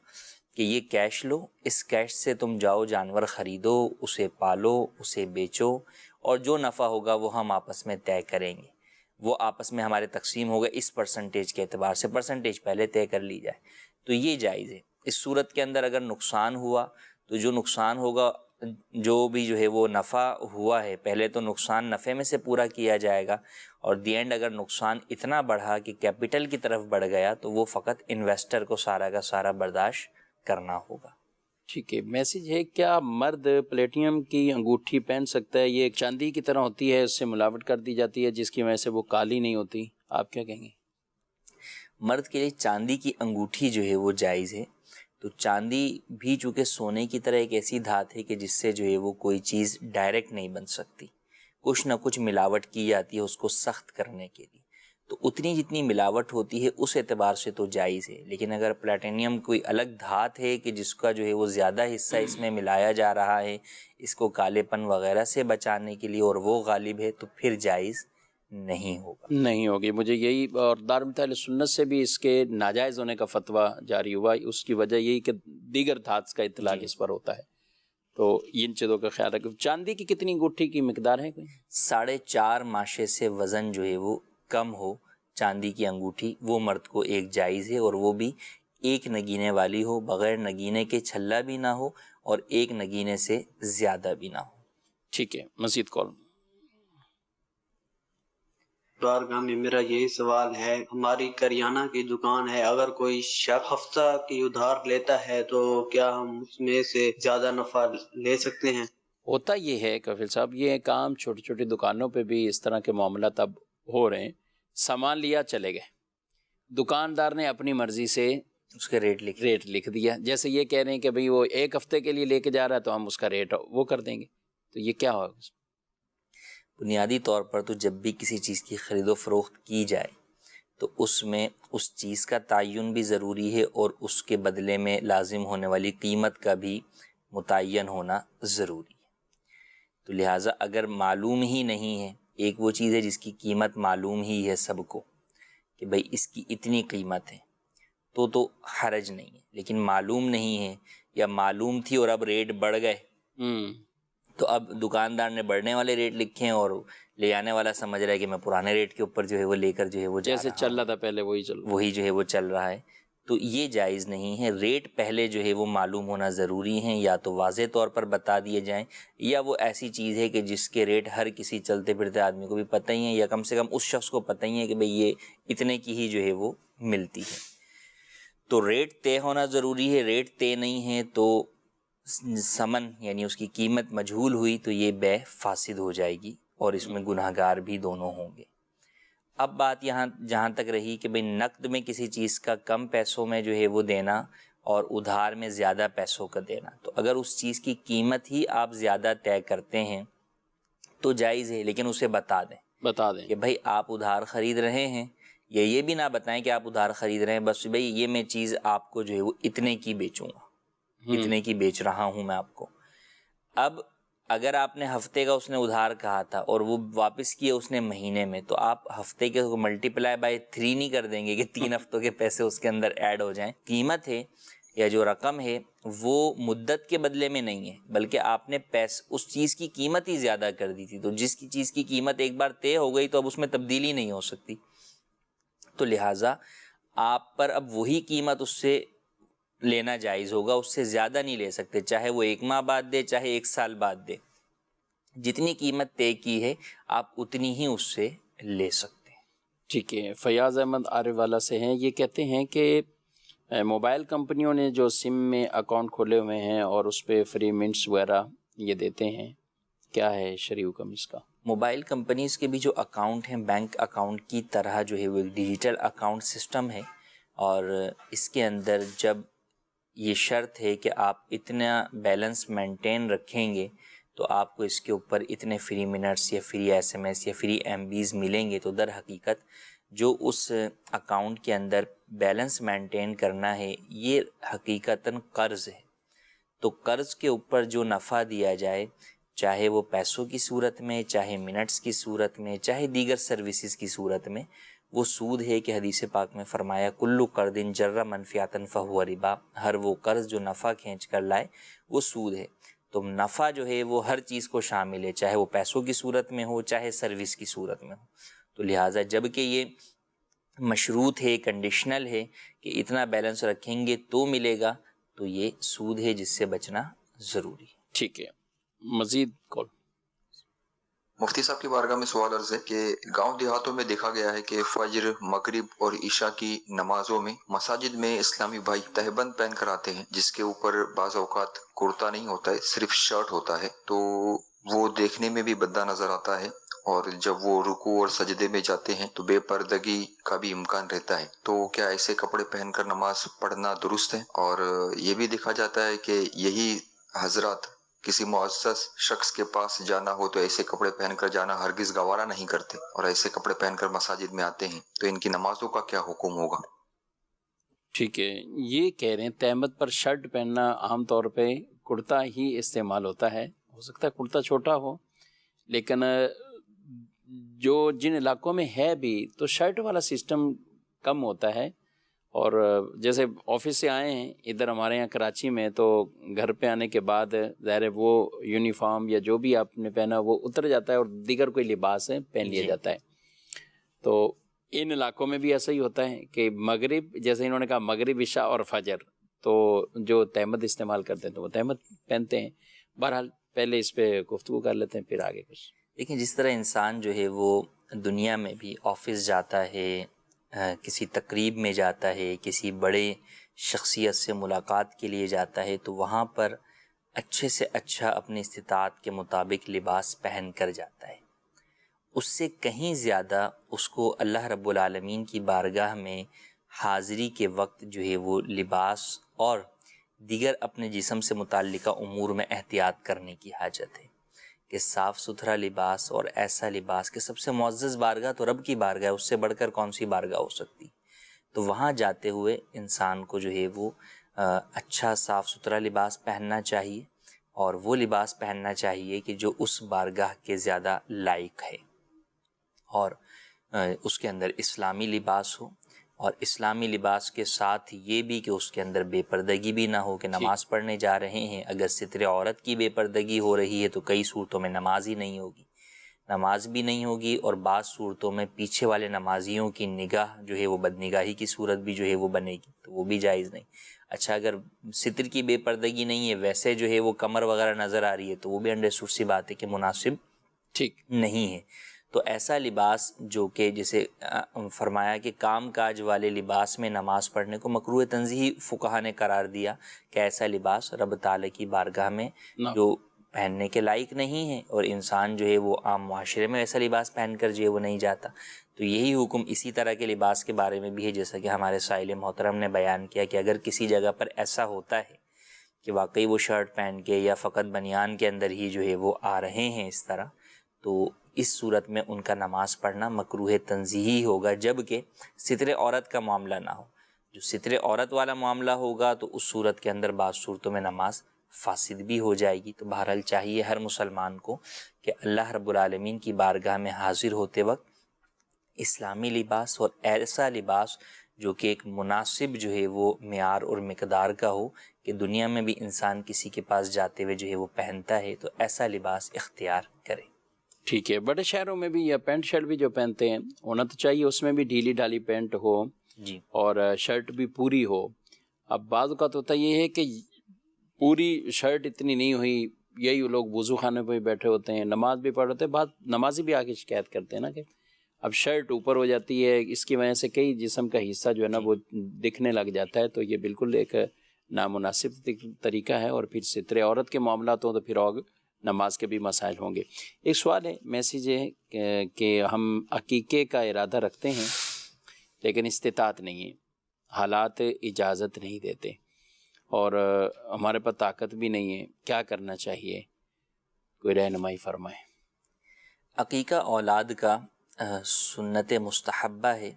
کہ یہ کیش لو، اس کیش سے تم جاؤ جانور خریدو، اسے پالو، اسے بیچو، اور جو نفع ہوگا وہ ہم آپس میں طے کریں گے، وہ آپس میں ہمارے تقسیم ہوگا اس پرسنٹیج کے اعتبار سے، پرسنٹیج پہلے طے کر لی جائے، تو یہ جائز ہے۔ اس صورت کے اندر اگر نقصان ہوا تو جو نقصان ہوگا، جو بھی جو ہے وہ نفع ہوا ہے، پہلے تو نقصان نفع میں سے پورا کیا جائے گا، اور دی اینڈ اگر نقصان اتنا بڑھا کہ کیپٹل کی طرف بڑھ گیا تو وہ فقط انویسٹر کو سارا کا سارا برداشت کرنا ہوگا۔ ٹھیک ہے، میسج ہے، کیا مرد پلیٹینم کی انگوٹھی پہن سکتا ہے؟ یہ ایک چاندی کی طرح ہوتی ہے، اس سے ملاوٹ کر دی جاتی ہے جس کی وجہ سے وہ کالی نہیں ہوتی، آپ کیا کہیں گے؟ مرد کے لیے چاندی کی انگوٹھی جو ہے وہ جائز ہے، تو چاندی بھی چونکہ سونے کی طرح ایک ایسی دھات ہے کہ جس سے جو ہے وہ کوئی چیز ڈائریکٹ نہیں بن سکتی، کچھ نہ کچھ ملاوٹ کی جاتی ہے اس کو سخت کرنے کے لیے، تو اتنی جتنی ملاوٹ ہوتی ہے اس اعتبار سے تو جائز ہے۔ لیکن اگر پلیٹینیم کوئی الگ دھات ہے کہ جس کا جو ہے وہ زیادہ حصہ اس میں ملایا جا رہا ہے اس کو کالے پن وغیرہ سے بچانے کے لیے، اور وہ غالب ہے، تو پھر جائز نہیں ہوگا، نہیں ہوگی۔ مجھے یہی، اور دارالفتہ اہل سنت سے بھی اس کے ناجائز ہونے کا فتویٰ جاری ہوا، اس کی وجہ یہی کہ دیگر دھات کا اطلاق اس پر ہوتا ہے، تو ان چیزوں کا خیال رکھیں۔ چاندی کی کتنی انگوٹھی کی مقدار ہے کوئی؟ 4.5 ماشے سے وزن جو ہے وہ کم ہو، چاندی کی انگوٹھی وہ مرد کو ایک جائز ہے، اور وہ بھی ایک نگینے والی ہو، بغیر نگینے کے چھلا بھی نہ ہو اور ایک نگینے سے زیادہ بھی نہ ہو۔ ٹھیک ہے، مزید کال۔ بارگاہ میں میرا یہی سوال ہے، ہماری کریانہ کی دکان ہے، اگر کوئی شخص ہفتہ کی ادھار لیتا ہے تو کیا ہم اس میں سے زیادہ نفع لے سکتے ہیں؟ ہوتا یہ ہے کفیل صاحب، یہ کام چھوٹی چھوٹی دکانوں پہ بھی اس طرح کے معاملات اب ہو رہے ہیں۔ سامان لیا چلے گئے، دکاندار نے اپنی مرضی سے اس کے ریٹ لکھ دیا، جیسے یہ کہہ رہے ہیں کہ بھئی وہ ایک ہفتے کے لیے لے کے جا رہا ہے تو ہم اس کا ریٹ وہ کر دیں گے، تو یہ کیا ہوگا؟ بنیادی طور پر تو جب بھی کسی چیز کی خرید و فروخت کی جائے تو اس میں اس چیز کا تعین بھی ضروری ہے اور اس کے بدلے میں لازم ہونے والی قیمت کا بھی متعین ہونا ضروری ہے۔ تو لہٰذا اگر معلوم ہی نہیں ہے، ایک وہ چیز ہے جس کی قیمت معلوم ہی ہے سب کو کہ بھئی اس کی اتنی قیمت ہے تو حرج نہیں ہے، لیکن معلوم نہیں ہے یا معلوم تھی اور اب ریٹ بڑھ گئے تو اب دکاندار نے بڑھنے والے ریٹ لکھے ہیں اور لے آنے والا سمجھ رہا ہے کہ میں پرانے ریٹ کے اوپر جو ہے وہ لے کر جو ہے وہ جیسے چل رہا تھا پہلے وہی جو ہے وہ چل رہا ہے، تو یہ جائز نہیں ہے۔ ریٹ پہلے جو ہے وہ معلوم ہونا ضروری ہیں، یا تو واضح طور پر بتا دیے جائیں، یا وہ ایسی چیز ہے کہ جس کے ریٹ ہر کسی چلتے پھرتے آدمی کو بھی پتہ ہی ہے، یا کم سے کم اس شخص کو پتہ ہی ہے کہ بھئی یہ اتنے کی ہی جو ہے وہ ملتی ہے۔ تو ریٹ طے ہونا ضروری ہے، ریٹ طے نہیں ہے تو ثمن یعنی اس کی قیمت مجہول ہوئی تو یہ بے فاسد ہو جائے گی اور اس میں گناہگار بھی دونوں ہوں گے۔ اب بات یہاں جہاں تک رہی کہ بھئی نقد میں کسی چیز کا کم پیسوں میں جو ہے وہ دینا اور ادھار میں زیادہ پیسوں کا دینا، تو اگر اس چیز کی قیمت ہی آپ زیادہ طے کرتے ہیں تو جائز ہے، لیکن اسے بتا دیں کہ بھئی آپ ادھار خرید رہے ہیں، یا یہ بھی نہ بتائیں کہ آپ ادھار خرید رہے ہیں، بس بھئی یہ میں چیز آپ کو جو ہے وہ اتنے کی بیچوں گا، اتنے کی بیچ رہا ہوں میں آپ کو۔ اب اگر آپ نے ہفتے کا اس نے ادھار کہا تھا اور وہ واپس کیے اس نے مہینے میں، تو آپ ہفتے کے ملٹی پلائی بائی 3 نہیں کر دیں گے کہ 3 ہفتوں کے پیسے اس کے اندر ایڈ ہو جائیں۔ قیمت ہے یا جو رقم ہے وہ مدت کے بدلے میں نہیں ہے، بلکہ آپ نے اس چیز کی قیمت ہی زیادہ کر دی تھی، تو جس کی چیز کی قیمت ایک بار طے ہو گئی تو اب اس میں تبدیلی نہیں ہو سکتی، تو لہٰذا آپ پر اب وہی قیمت اس سے لینا جائز ہوگا، اس سے زیادہ نہیں لے سکتے، چاہے وہ 1 ماہ بعد دے چاہے 1 سال بعد دے، جتنی قیمت طے کی ہے آپ اتنی ہی اس سے لے سکتے ہیں۔ ٹھیک ہے، فیاض احمد عارف والا سے ہیں، یہ کہتے ہیں کہ موبائل کمپنیوں نے جو سم میں اکاؤنٹ کھولے ہوئے ہیں اور اس پہ فری منٹس وغیرہ یہ دیتے ہیں، کیا ہے شرعی حکم اس کا؟ موبائل کمپنیز کے بھی جو اکاؤنٹ ہیں بینک اکاؤنٹ کی طرح جو ہے وہ ایک ڈیجیٹل اکاؤنٹ سسٹم ہے، اور اس کے اندر جب یہ شرط ہے کہ آپ اتنا بیلنس مینٹین رکھیں گے تو آپ کو اس کے اوپر اتنے فری منٹس یا فری SMS یا فری MBs ملیں گے، تو در حقیقت جو اس اکاؤنٹ کے اندر بیلنس مینٹین کرنا ہے یہ حقیقتاً قرض ہے، تو قرض کے اوپر جو نفع دیا جائے، چاہے وہ پیسوں کی صورت میں، چاہے منٹس کی صورت میں، چاہے دیگر سروسز کی صورت میں، وہ سود ہے کہ حدیث پاک میں فرمایا کلو قرض جر منفیاتن فہو ربا، ہر وہ قرض جو نفع کھینچ کر لائے وہ سود ہے۔ تو نفع جو ہے وہ ہر چیز کو شامل ہے، چاہے وہ پیسوں کی صورت میں ہو چاہے سروس کی صورت میں ہو، تو لہٰذا جب کہ یہ مشروط ہے، کنڈیشنل ہے کہ اتنا بیلنس رکھیں گے تو ملے گا، تو یہ سود ہے جس سے بچنا ضروری ہے۔ ٹھیک ہے، مزید کال۔ مفتی صاحب کی بارگاہ میں سوال عرض ہے کہ گاؤں دیہاتوں میں دیکھا گیا ہے کہ فجر، مغرب اور عشاء کی نمازوں میں مساجد میں اسلامی بھائی تہبند پہن کر آتے ہیں، جس کے اوپر بعض اوقات کرتا نہیں ہوتا ہے، صرف شرٹ ہوتا ہے، تو وہ دیکھنے میں بھی بھدا نظر آتا ہے، اور جب وہ رکوع اور سجدے میں جاتے ہیں تو بے پردگی کا بھی امکان رہتا ہے، تو کیا ایسے کپڑے پہن کر نماز پڑھنا درست ہے؟ اور یہ بھی دیکھا جاتا ہے کہ یہی حضرات کسی معزز شخص کے پاس جانا ہو تو ایسے کپڑے پہن کر جانا ہرگز گوارا نہیں کرتے، اور ایسے کپڑے پہن کر مساجد میں آتے ہیں، تو ان کی نمازوں کا کیا حکم ہوگا؟ ٹھیک ہے، یہ کہہ رہے ہیں تہمت پر شرٹ پہننا عام طور پہ کرتا ہی استعمال ہوتا ہے، ہو سکتا ہے کرتا چھوٹا ہو، لیکن جو جن علاقوں میں ہے بھی تو شرٹ والا سسٹم کم ہوتا ہے، اور جیسے آفس سے آئے ہیں ادھر ہمارے یہاں کراچی میں، تو گھر پہ آنے کے بعد ظاہر ہے وہ یونیفارم یا جو بھی آپ نے پہنا وہ اتر جاتا ہے اور دیگر کوئی لباس ہے پہن لیا جاتا ہے، تو ان علاقوں میں بھی ایسا ہی ہوتا ہے کہ مغرب، جیسے انہوں نے کہا مغرب، عشاء اور فجر، تو جو تہمت استعمال کرتے ہیں تو وہ تہمت پہنتے ہیں. بہرحال پہلے اس پہ گفتگو کر لیتے ہیں، پھر آگے کچھ. لیکن جس طرح انسان جو ہے وہ دنیا میں بھی آفس جاتا ہے، کسی تقریب میں جاتا ہے، کسی بڑے شخصیت سے ملاقات کے لیے جاتا ہے، تو وہاں پر اچھے سے اچھا اپنی استطاعت کے مطابق لباس پہن کر جاتا ہے. اس سے کہیں زیادہ اس کو اللہ رب العالمین کی بارگاہ میں حاضری کے وقت جو ہے وہ لباس اور دیگر اپنے جسم سے متعلقہ امور میں احتیاط کرنے کی حاجت ہے، کہ صاف ستھرا لباس اور ایسا لباس کہ سب سے معزز بارگاہ تو رب کی بارگاہ ہے، اس سے بڑھ کر کون سی بارگاہ ہو سکتی. تو وہاں جاتے ہوئے انسان کو جو ہے وہ اچھا صاف ستھرا لباس پہننا چاہیے، اور وہ لباس پہننا چاہیے کہ جو اس بارگاہ کے زیادہ لائق ہے، اور اس کے اندر اسلامی لباس ہو، اور اسلامی لباس کے ساتھ یہ بھی کہ اس کے اندر بے پردگی بھی نہ ہو، کہ نماز پڑھنے جا رہے ہیں اگر ستر عورت کی بے پردگی ہو رہی ہے تو کئی صورتوں میں نماز ہی نہیں ہوگی، نماز بھی نہیں ہوگی، اور بعض صورتوں میں پیچھے والے نمازیوں کی نگاہ جو ہے وہ بدنگاہی کی صورت بھی جو ہے وہ بنے گی، تو وہ بھی جائز نہیں. اچھا اگر ستر کی بے پردگی نہیں ہے، ویسے جو ہے وہ کمر وغیرہ نظر آ رہی ہے، تو وہ بھی انڈرسٹوڈ سی بات ہے کہ مناسب ٹھیک نہیں ہے. تو ایسا لباس جو کہ جسے فرمایا کہ کام کاج والے لباس میں نماز پڑھنے کو مکروہ تنزیہی فقہا نے قرار دیا، کہ ایسا لباس رب تعالیٰ کی بارگاہ میں جو پہننے کے لائق نہیں ہے، اور انسان جو ہے وہ عام معاشرے میں ایسا لباس پہن کر جو ہے وہ نہیں جاتا. تو یہی حکم اسی طرح کے لباس کے بارے میں بھی ہے، جیسا کہ ہمارے سائل محترم نے بیان کیا کہ اگر کسی جگہ پر ایسا ہوتا ہے کہ واقعی وہ شرٹ پہن کے یا فقط بنیان کے اندر ہی جو ہے وہ آ رہے ہیں اس طرح، تو اس صورت میں ان کا نماز پڑھنا مکروہ تنزیہی ہوگا، جبکہ ستر عورت کا معاملہ نہ ہو. جو ستر عورت والا معاملہ ہوگا تو اس صورت کے اندر بعض صورتوں میں نماز فاسد بھی ہو جائے گی. تو بہرحال چاہیے ہر مسلمان کو کہ اللہ رب العالمین کی بارگاہ میں حاضر ہوتے وقت اسلامی لباس اور ایسا لباس جو کہ ایک مناسب جو ہے وہ معیار اور مقدار کا ہو، کہ دنیا میں بھی انسان کسی کے پاس جاتے ہوئے جو ہے وہ پہنتا ہے تو ایسا لباس اختیار کرے. ٹھیک ہے. بڑے شہروں میں بھی یا پینٹ شرٹ بھی جو پہنتے ہیں، ہونا تو چاہیے اس میں بھی ڈھیلی ڈھالی پینٹ ہو جی، اور شرٹ بھی پوری ہو. اب بعض اوقات ہوتا یہ ہے کہ پوری شرٹ اتنی نہیں ہوئی، یہی لوگ وضو خانے پہ بیٹھے ہوتے ہیں، نماز بھی پڑھ ہوتے ہیں، بعض نمازی بھی آگے شکایت کرتے ہیں نا کہ اب شرٹ اوپر ہو جاتی ہے، اس کی وجہ سے کئی جسم کا حصہ جو ہے نا وہ دکھنے لگ جاتا ہے. تو یہ بالکل ایک نامناسب طریقہ ہے، اور پھر ستر عورت کے معاملات ہوں تو پھر اور نماز کے بھی مسائل ہوں گے. ایک سوال ہے، میسیج ہے کہ ہم عقیقے کا ارادہ رکھتے ہیں لیکن استطاعت نہیں ہے، حالات اجازت نہیں دیتے اور ہمارے پاس طاقت بھی نہیں ہے، کیا کرنا چاہیے؟ کوئی رہنمائی فرمائے. عقیقہ اولاد کا سنت مستحبہ ہے،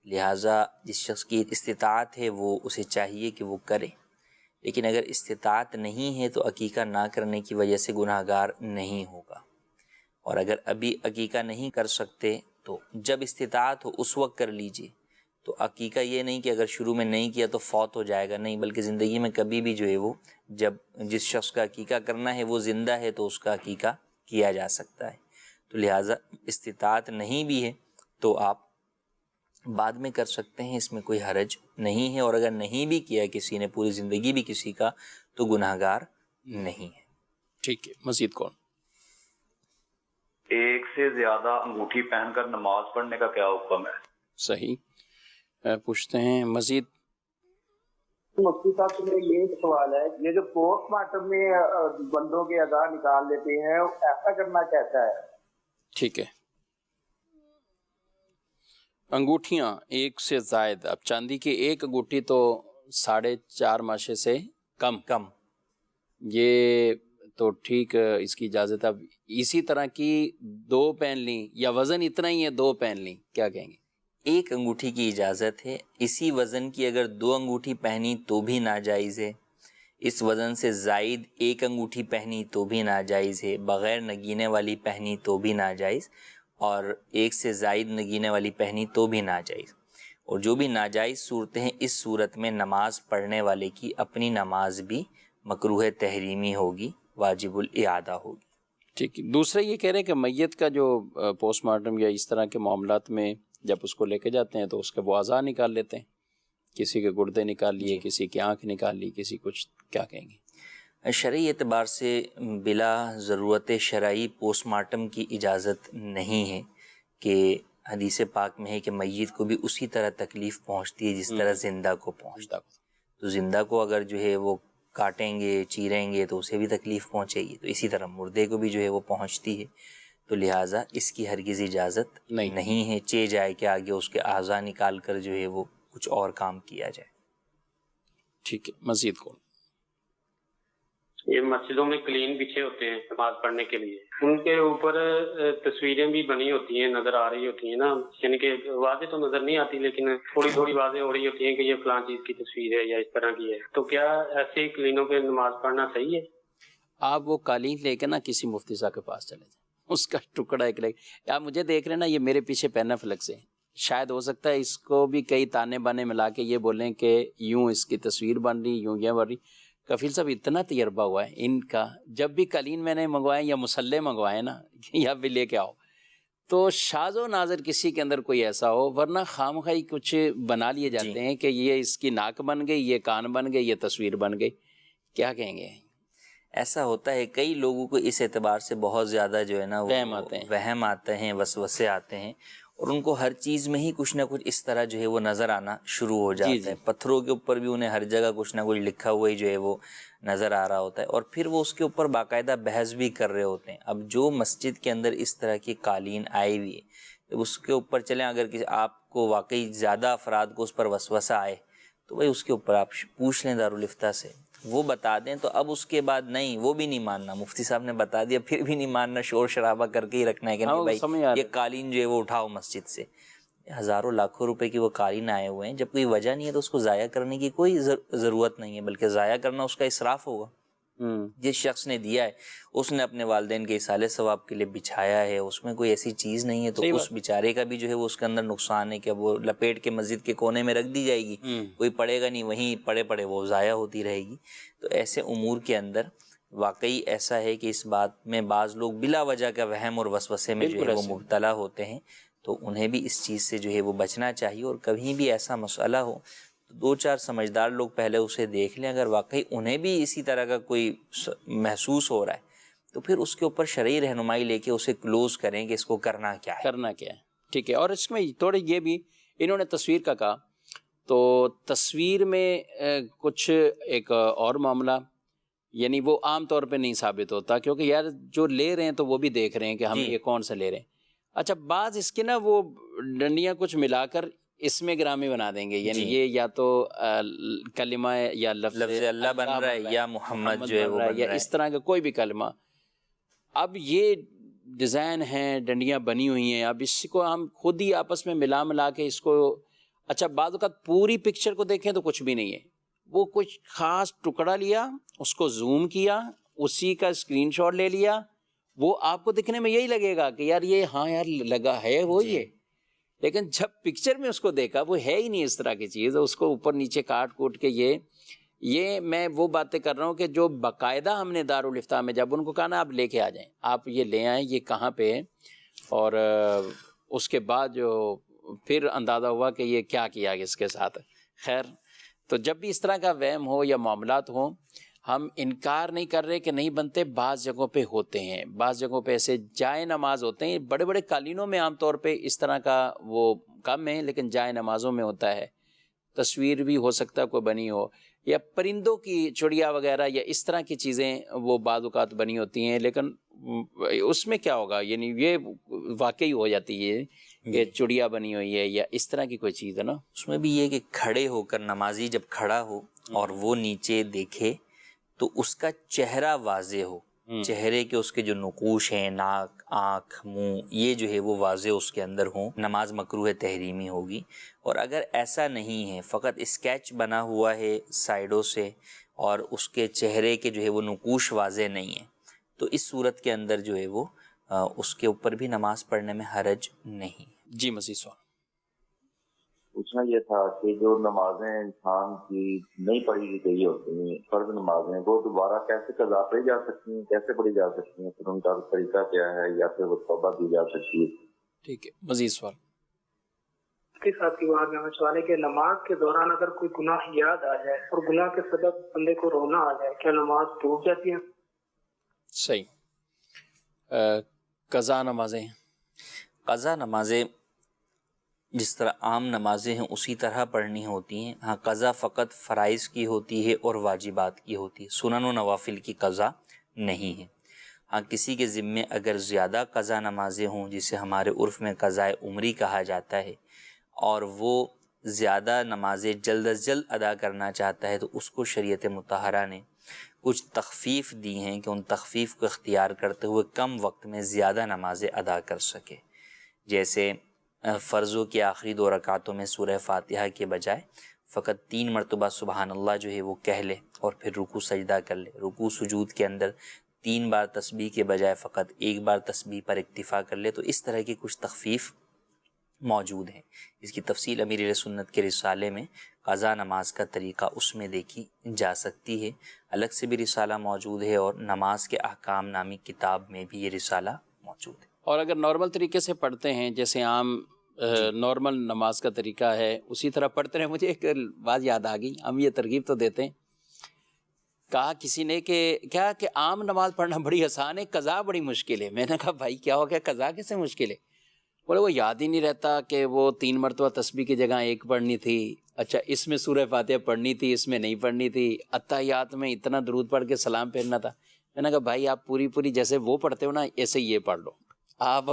لہٰذا جس شخص کی استطاعت ہے وہ اسے چاہیے کہ وہ کرے. لیکن اگر استطاعت نہیں ہے تو عقیقہ نہ کرنے کی وجہ سے گناہ گار نہیں ہوگا. اور اگر ابھی عقیقہ نہیں کر سکتے تو جب استطاعت ہو اس وقت کر لیجئے. تو عقیقہ یہ نہیں کہ اگر شروع میں نہیں کیا تو فوت ہو جائے گا، نہیں، بلکہ زندگی میں کبھی بھی جو ہے وہ جب جس شخص کا عقیقہ کرنا ہے وہ زندہ ہے تو اس کا عقیقہ کیا جا سکتا ہے. تو لہٰذا استطاعت نہیں بھی ہے تو آپ بعد میں کر سکتے ہیں، اس میں کوئی حرج نہیں ہے. اور اگر نہیں بھی کیا کسی نے پوری زندگی بھی کسی کا تو گناہ گار نہیں ہے. ٹھیک ہے. مزید کون؟ ایک سے زیادہ انگوٹھی پہن کر نماز پڑھنے کا کیا حکم ہے؟ صحیح. پوچھتے ہیں مزید. مفتی صاحب سے میرا یہ سوال ہے، یہ جو پوسٹ مارٹم میں بندوں کے اعضاء نکال لیتے ہیں ایسا کرنا کیسا ہے؟ ٹھیک ہے. انگوٹھیاں ایک سے زائد، اب چاندی کی ایک انگوٹھی تو 4.5 ماشے سے کم، یہ تو ٹھیک اس کی اجازت. اب اسی طرح کی 2 پہن لیں یا وزن اتنا ہی ہے 2 پہن لیں، کیا کہیں گے؟ ایک انگوٹھی کی اجازت ہے. اسی وزن کی اگر 2 انگوٹھی پہنی تو بھی ناجائز ہے. اس وزن سے زائد 1 انگوٹھی پہنی تو بھی ناجائز ہے. بغیر نگینے والی پہنی تو بھی ناجائز، اور 1 سے زائد نگینے والی پہنی تو بھی ناجائز. اور جو بھی ناجائز صورتیں ہیں، اس صورت میں نماز پڑھنے والے کی اپنی نماز بھی مکروہ تحریمی ہوگی، واجب الاعادہ ہوگی. ٹھیک ہے. دوسرے یہ کہہ رہے ہیں کہ میت کا جو پوسٹ مارٹم یا اس طرح کے معاملات میں جب اس کو لے کے جاتے ہیں تو اس کے وہ اعضاء نکال لیتے ہیں، کسی کے گردے نکال لیے، کسی کی آنکھ نکال لی، کسی کچھ، کیا کہیں گے؟ شرعی اعتبار سے بلا ضرورت شرعی پوسٹ مارٹم کی اجازت نہیں ہے، کہ حدیث پاک میں ہے کہ میت کو بھی اسی طرح تکلیف پہنچتی ہے جس طرح زندہ کو پہنچتا ہے. تو زندہ کو اگر جو ہے وہ کاٹیں گے، چیریں گے، تو اسے بھی تکلیف پہنچے گی، تو اسی طرح مردے کو بھی جو ہے وہ پہنچتی ہے. تو لہٰذا اس کی ہرگز اجازت نہیں ہے چے جائے کہ آگے اس کے اعضاء نکال کر جو ہے وہ کچھ اور کام کیا جائے. ٹھیک ہے، مزید کون؟ یہ مسجدوں میں کلین بچھے ہوتے ہیں نماز پڑھنے کے لیے، ان کے اوپر تصویریں بھی بنی ہوتی ہیں، نظر آ رہی ہوتی ہیں نا، یعنی کہ واضح تو نظر نہیں آتی لیکن تھوڑی تھوڑی واضح ہو رہی ہوتی ہیں کہ یہ فلاں چیز کی تصویر ہے یا اس طرح کی ہے. تو کیا ایسے کلینوں پہ نماز پڑھنا صحیح ہے؟ آپ وہ قالین لے کے نا کسی مفتی صاحب کے پاس چلے جائیں، اس کا ٹکڑا ایک لے، آپ مجھے دیکھ رہے ہیں نا، یہ میرے پیچھے پین فلکس ہے، شاید ہو سکتا ہے اس کو بھی کئی تانے بانے ملا کے یہ بولیں کہ یوں اس کی تصویر بن رہی، یوں یہ بن رہی. کفیل صاحب اتنا تجربہ ہوا ہے ان کا، جب بھی قالین میں نے منگوائے یا مسلح منگوائے نا یا بھی لے کے آؤ تو شاذ و نادر کسی کے اندر کوئی ایسا ہو، ورنہ خامخواہی کچھ بنا لیے جاتے ہیں کہ یہ اس کی ناک بن گئی، یہ کان بن گئی، یہ تصویر بن گئی. کیا کہیں گے؟ ایسا ہوتا ہے، کئی لوگوں کو اس اعتبار سے بہت زیادہ جو ہے نا وہم آتے ہیں، وسوسے آتے ہیں، اور ان کو ہر چیز میں ہی کچھ نہ کچھ اس طرح جو ہے وہ نظر آنا شروع ہو جاتا ہے. پتھروں کے اوپر بھی انہیں ہر جگہ کچھ نہ کچھ لکھا ہوا ہی جو ہے وہ نظر آ رہا ہوتا ہے، اور پھر وہ اس کے اوپر باقاعدہ بحث بھی کر رہے ہوتے ہیں. اب جو مسجد کے اندر اس طرح کی قالین آئی ہوئی ہے، اس کے اوپر چلیں، اگر آپ کو واقعی زیادہ افراد کو اس پر وسوسہ آئے تو بھائی اس کے اوپر آپ پوچھ لیں دارالفتہ سے، وہ بتا دیں. تو اب اس کے بعد نہیں، وہ بھی نہیں ماننا، مفتی صاحب نے بتا دیا پھر بھی نہیں ماننا، شور شرابہ کر کے ہی رکھنا ہے کہ نہیں بھائی یہ قالین جو ہے وہ اٹھاؤ مسجد سے. ہزاروں لاکھوں روپے کی وہ قالین آئے ہوئے ہیں، جب کوئی وجہ نہیں ہے تو اس کو ضائع کرنے کی کوئی ضرورت نہیں ہے، بلکہ ضائع کرنا اس کا اسراف ہوگا. جس شخص نے دیا ہے اس نے اپنے والدین کے اصالِ ثواب کے لیے بچھایا ہے، اس میں کوئی ایسی چیز نہیں ہے، تو اس بیچارے کا بھی جو ہے وہ اس کے اندر نقصان ہے کہ وہ لپیٹ کے مسجد کے کونے میں رکھ دی جائے گی، کوئی پڑے گا نہیں، وہیں پڑے وہ ضائع ہوتی رہے گی. تو ایسے امور کے اندر واقعی ایسا ہے کہ اس بات میں بعض لوگ بلا وجہ کا وہم اور وسوسے میں جو ہے وہ مبتلا ہوتے ہیں، تو انہیں بھی اس چیز سے جو ہے وہ بچنا چاہیے. اور کبھی بھی ایسا مسئلہ ہو تو 2-4 سمجھدار لوگ پہلے اسے دیکھ لیں، اگر واقعی انہیں بھی اسی طرح کا کوئی محسوس ہو رہا ہے تو پھر اس کے اوپر شرعی رہنمائی لے کے اسے کلوز کریں کہ اس کو کرنا کیا ہے. ٹھیک ہے. اور اس میں تھوڑی یہ بھی انہوں نے تصویر کا کہا، تو تصویر میں کچھ ایک اور معاملہ، یعنی وہ عام طور پہ نہیں ثابت ہوتا، کیونکہ یار جو لے رہے ہیں تو وہ بھی دیکھ رہے ہیں کہ ہم یہ کون سا لے رہے ہیں. اچھا، بعض اس کے نا وہ ڈنڈیاں کچھ ملا کر اس میں گرامی بنا دیں گے، یعنی یہ یا تو کلمہ یا لفظ اللہ بن رہا ہے یا محمد جو ہے وہ بن رہا ہے، یا اس طرح کا کوئی بھی کلمہ. اب یہ ڈیزائن ہیں، ڈنڈیاں بنی ہوئی ہیں، اب اس کو ہم خود ہی آپس میں ملا کے اس کو، اچھا بعض اوقات پوری پکچر کو دیکھیں تو کچھ بھی نہیں ہے، وہ کچھ خاص ٹکڑا لیا، اس کو زوم کیا، اسی کا اسکرین شاٹ لے لیا، وہ آپ کو دکھنے میں یہی لگے گا کہ یار یہ ہاں یار لگا ہے وہ یہ، لیکن جب پکچر میں اس کو دیکھا وہ ہے ہی نہیں اس طرح کی چیز. اس کو اوپر نیچے کاٹ کوٹ کے یہ میں وہ باتیں کر رہا ہوں کہ جو باقاعدہ ہم نے دارالفتاء میں جب ان کو کہا نا آپ لے کے آ جائیں، آپ یہ لے آئیں، یہ کہاں پہ ہے، اور اس کے بعد جو پھر اندازہ ہوا کہ یہ کیا کیا اس کے ساتھ. خیر، تو جب بھی اس طرح کا وہم ہو یا معاملات ہوں، ہم انکار نہیں کر رہے کہ نہیں بنتے، بعض جگہوں پہ ہوتے ہیں، بعض جگہوں پہ ایسے جائے نماز ہوتے ہیں، بڑے بڑے قالینوں میں عام طور پہ اس طرح کا وہ کم ہے، لیکن جائے نمازوں میں ہوتا ہے. تصویر بھی ہو سکتا ہے کوئی بنی ہو، یا پرندوں کی چڑیا وغیرہ یا اس طرح کی چیزیں وہ بعض اوقات بنی ہوتی ہیں، لیکن اس میں کیا ہوگا، یعنی یہ واقعی ہو جاتی ہے کہ چڑیا بنی ہوئی ہے یا اس طرح کی کوئی چیز ہے نا. اس میں بھی یہ کہ کھڑے ہو کر نمازی جب کھڑا ہو اور وہ نیچے دیکھے تو اس کا چہرہ واضح ہو، چہرے کے اس کے جو نقوش ہیں، ناک، آنکھ، منہ، یہ جو ہے وہ واضح اس کے اندر ہوں، نماز مکروہ تحریمی ہوگی. اور اگر ایسا نہیں ہے، فقط اسکیچ بنا ہوا ہے سائیڈوں سے اور اس کے چہرے کے جو ہے وہ نقوش واضح نہیں ہیں، تو اس صورت کے اندر جو ہے وہ اس کے اوپر بھی نماز پڑھنے میں حرج نہیں. جی مزید سوال پوچھنا یہ تھا کہ جو نمازیں انسان کی نہیں پڑھی گئی ہوتی ہیں، فرض نمازیں، وہ دوبارہ کیسے قضا پڑھی جا سکتی ہیں، کیسے پڑھی جا سکتی ہیں، پھر ان کا طریقہ کیا ہے، یا پھر وہ توبہ دی جا سکتی ہے؟ ٹھیک ہے، مزید سوال. مفتی صاحب کی بات میں سوال ہے کہ نماز کے دوران اگر کوئی گناہ یاد آ جائے اور گناہ کے سبب بندے کو رونا آ جائے، کیا نماز ٹوٹ جاتی ہے؟ صحیح۔ قضا نمازیں، قضا نمازیں جس طرح عام نمازیں ہیں اسی طرح پڑھنی ہوتی ہیں۔ ہاں، قضا فقط فرائض کی ہوتی ہے اور واجبات کی ہوتی ہے، سنن و نوافل کی قضا نہیں ہے۔ ہاں، کسی کے ذمے اگر زیادہ قضا نمازیں ہوں، جسے ہمارے عرف میں قضائے عمری کہا جاتا ہے، اور وہ زیادہ نمازیں جلد از جلد ادا کرنا چاہتا ہے، تو اس کو شریعت مطہرہ نے کچھ تخفیف دی ہیں کہ ان تخفیف کو اختیار کرتے ہوئے کم وقت میں زیادہ نمازیں ادا کر سکے۔ جیسے فرضوں کے آخری 2 رکعتوں میں سورہ فاتحہ کے بجائے فقط 3 مرتبہ سبحان اللہ جو ہے وہ کہہ لے اور پھر رکوع سجدہ کر لے۔ رکوع سجود کے اندر 3 بار تسبیح کے بجائے فقط 1 بار تسبیح پر اکتفا کر لے۔ تو اس طرح کی کچھ تخفیف موجود ہیں۔ اس کی تفصیل امیر اہل سنت کے رسالے میں قضا نماز کا طریقہ اس میں دیکھی جا سکتی ہے۔ الگ سے بھی رسالہ موجود ہے اور نماز کے احکام نامی کتاب میں بھی یہ رسالہ موجود ہے۔ اور اگر نارمل طریقے سے پڑھتے ہیں، جیسے عام نارمل نماز کا طریقہ ہے، اسی طرح پڑھتے رہے۔ مجھے ایک بات یاد آ گئی، ہم یہ ترغیب تو دیتے ہیں، کہا کسی نے کہ کیا کہ عام نماز پڑھنا بڑی آسان ہے، قضا بڑی مشکل ہے۔ میں نے کہا بھائی کیا ہو گیا، قضا کیسے مشکل ہے؟ بولے وہ یاد ہی نہیں رہتا کہ وہ 3 مرتبہ تسبیح کی جگہ 1 پڑھنی تھی، اچھا اس میں سورہ فاتحہ پڑھنی تھی، اس میں نہیں پڑھنی تھی، اتحیات میں اتنا درود پڑھ کے سلام پھیرنا تھا۔ میں نے کہا بھائی آپ پوری جیسے وہ پڑھتے ہو نا، ایسے یہ پڑھ لو آپ۔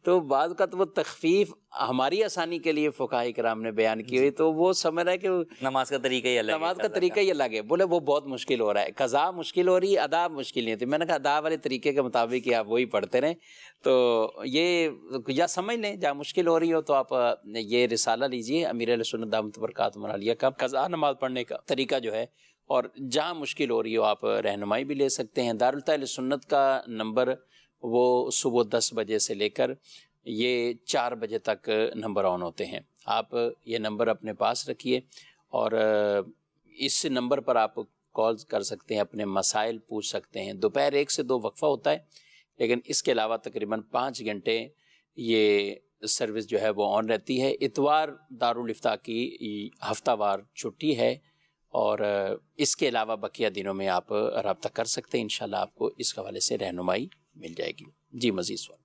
تو بعض کا تو وہ تخفیف ہماری آسانی کے لیے فقہاء کرام نے بیان کی ہوئی، تو وہ سمجھ رہا ہے کہ نماز کا طریقہ ہی الگ ہے، نماز کا طریقہ ہی الگ ہے۔ بولے وہ بہت مشکل ہو رہا ہے، قضا مشکل ہو رہی ہے، ادا مشکل نہیں ہوتی۔ میں نے کہا ادا والے طریقے کے مطابق ہی آپ وہی پڑھتے رہیں، تو یہ یا سمجھ لیں، جہاں مشکل ہو رہی ہو تو آپ یہ رسالہ لیجئے امیر اہل سنت دامت برکاتہم العالیہ کا قضا نماز پڑھنے کا طریقہ جو ہے، اور جہاں مشکل ہو رہی ہو آپ رہنمائی بھی لے سکتے ہیں۔ دارالتاء سنت کا نمبر وہ صبح 10 بجے سے لے کر یہ 4 بجے تک نمبر آن ہوتے ہیں۔ آپ یہ نمبر اپنے پاس رکھیے اور اس نمبر پر آپ کال کر سکتے ہیں، اپنے مسائل پوچھ سکتے ہیں۔ دوپہر 1 سے 2 وقفہ ہوتا ہے، لیکن اس کے علاوہ تقریباً 5 گھنٹے یہ سروس جو ہے وہ آن رہتی ہے۔ اتوار دارالافتاء کی ہفتہ وار چھٹی ہے، اور اس کے علاوہ بقیہ دنوں میں آپ رابطہ کر سکتے ہیں، انشاءاللہ آپ کو اس حوالے سے رہنمائی مل جائے گی۔ جی مزید سوال؟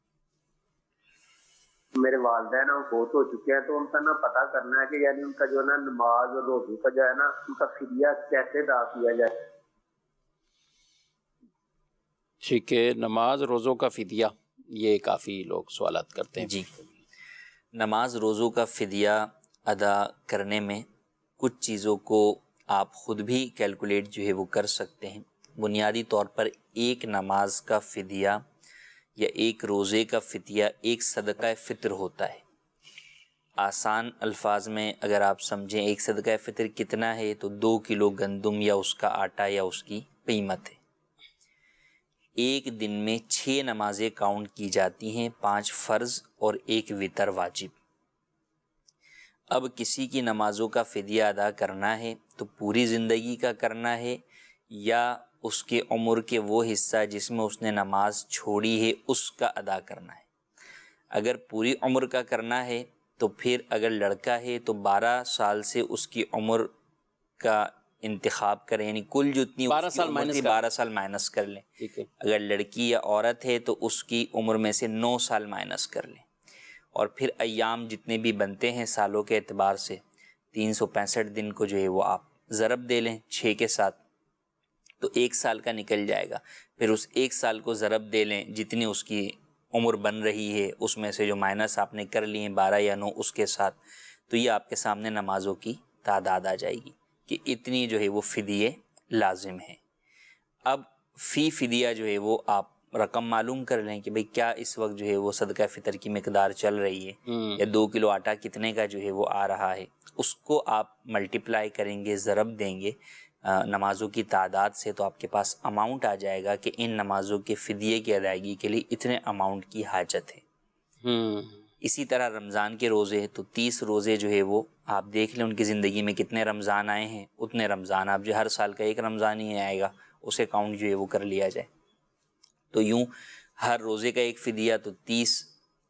میرے والدین فوت ہو چکے ہیں، تو ان کا پتہ کرنا ہے کہ یعنی ان کا جو ہے نا نماز اور روزے کا جو ہے نا ان کا فدیہ کیسے ادا کیا جائے؟ ٹھیک ہے، نماز روزوں کا فدیہ، یہ کافی لوگ سوالات کرتے ہیں۔ جی، نماز روزوں کا فدیہ ادا کرنے میں کچھ چیزوں کو آپ خود بھی کیلکولیٹ جو ہے وہ کر سکتے ہیں۔ بنیادی طور پر ایک نماز کا فدیہ یا ایک روزے کا فدیہ ایک صدقہ فطر ہوتا ہے۔ آسان الفاظ میں اگر آپ سمجھیں ایک صدقہ فطر کتنا ہے، تو 2 کلو گندم یا اس کا آٹا یا اس کی قیمت ہے۔ ایک دن میں 6 نمازیں کاؤنٹ کی جاتی ہیں، 5 فرض اور 1 وتر واجب۔ اب کسی کی نمازوں کا فدیہ ادا کرنا ہے تو پوری زندگی کا کرنا ہے، یا اس کے عمر کے وہ حصہ جس میں اس نے نماز چھوڑی ہے اس کا ادا کرنا ہے۔ اگر پوری عمر کا کرنا ہے تو پھر اگر لڑکا ہے تو 12 سال سے اس کی عمر کا انتخاب کریں، یعنی کل جتنی 12 سال مائنس 12 سال مائنس کر لیں۔ اگر لڑکی یا عورت ہے تو اس کی عمر میں سے 9 سال مائنس کر لیں، اور پھر ایام جتنے بھی بنتے ہیں سالوں کے اعتبار سے 365 دن کو جو ہے وہ آپ ضرب دے لیں 6 کے ساتھ، تو 1 سال کا نکل جائے گا۔ پھر اس 1 سال کو ضرب دے لیں جتنی اس کی عمر بن رہی ہے، اس میں سے جو مائنس آپ نے کر لیے 12 یا 9 اس کے ساتھ، تو یہ آپ کے سامنے نمازوں کی تعداد آ جائے گی کہ اتنی جو ہے وہ فدیے لازم ہیں۔ اب فی فدیہ جو ہے وہ آپ رقم معلوم کر لیں کہ بھئی کیا اس وقت جو ہے وہ صدقہ فطر کی مقدار چل رہی ہے، یا 2 کلو آٹا کتنے کا جو ہے وہ آ رہا ہے، اس کو آپ ملٹیپلائی کریں گے، ضرب دیں گے نمازوں کی تعداد سے، تو آپ کے پاس اماؤنٹ آ جائے گا کہ ان نمازوں کے فدیے کی ادائیگی کے لیے اتنے اماؤنٹ کی حاجت ہے۔ اسی طرح رمضان کے روزے، تو 30 روزے جو ہے وہ آپ دیکھ لیں ان کی زندگی میں کتنے رمضان آئے ہیں، اتنے رمضان آپ جو ہر سال کا 1 رمضان ہی آئے گا اسے کاؤنٹ جو ہے وہ کر لیا جائے، تو یوں ہر روزے کا 1 فدیہ، تو 30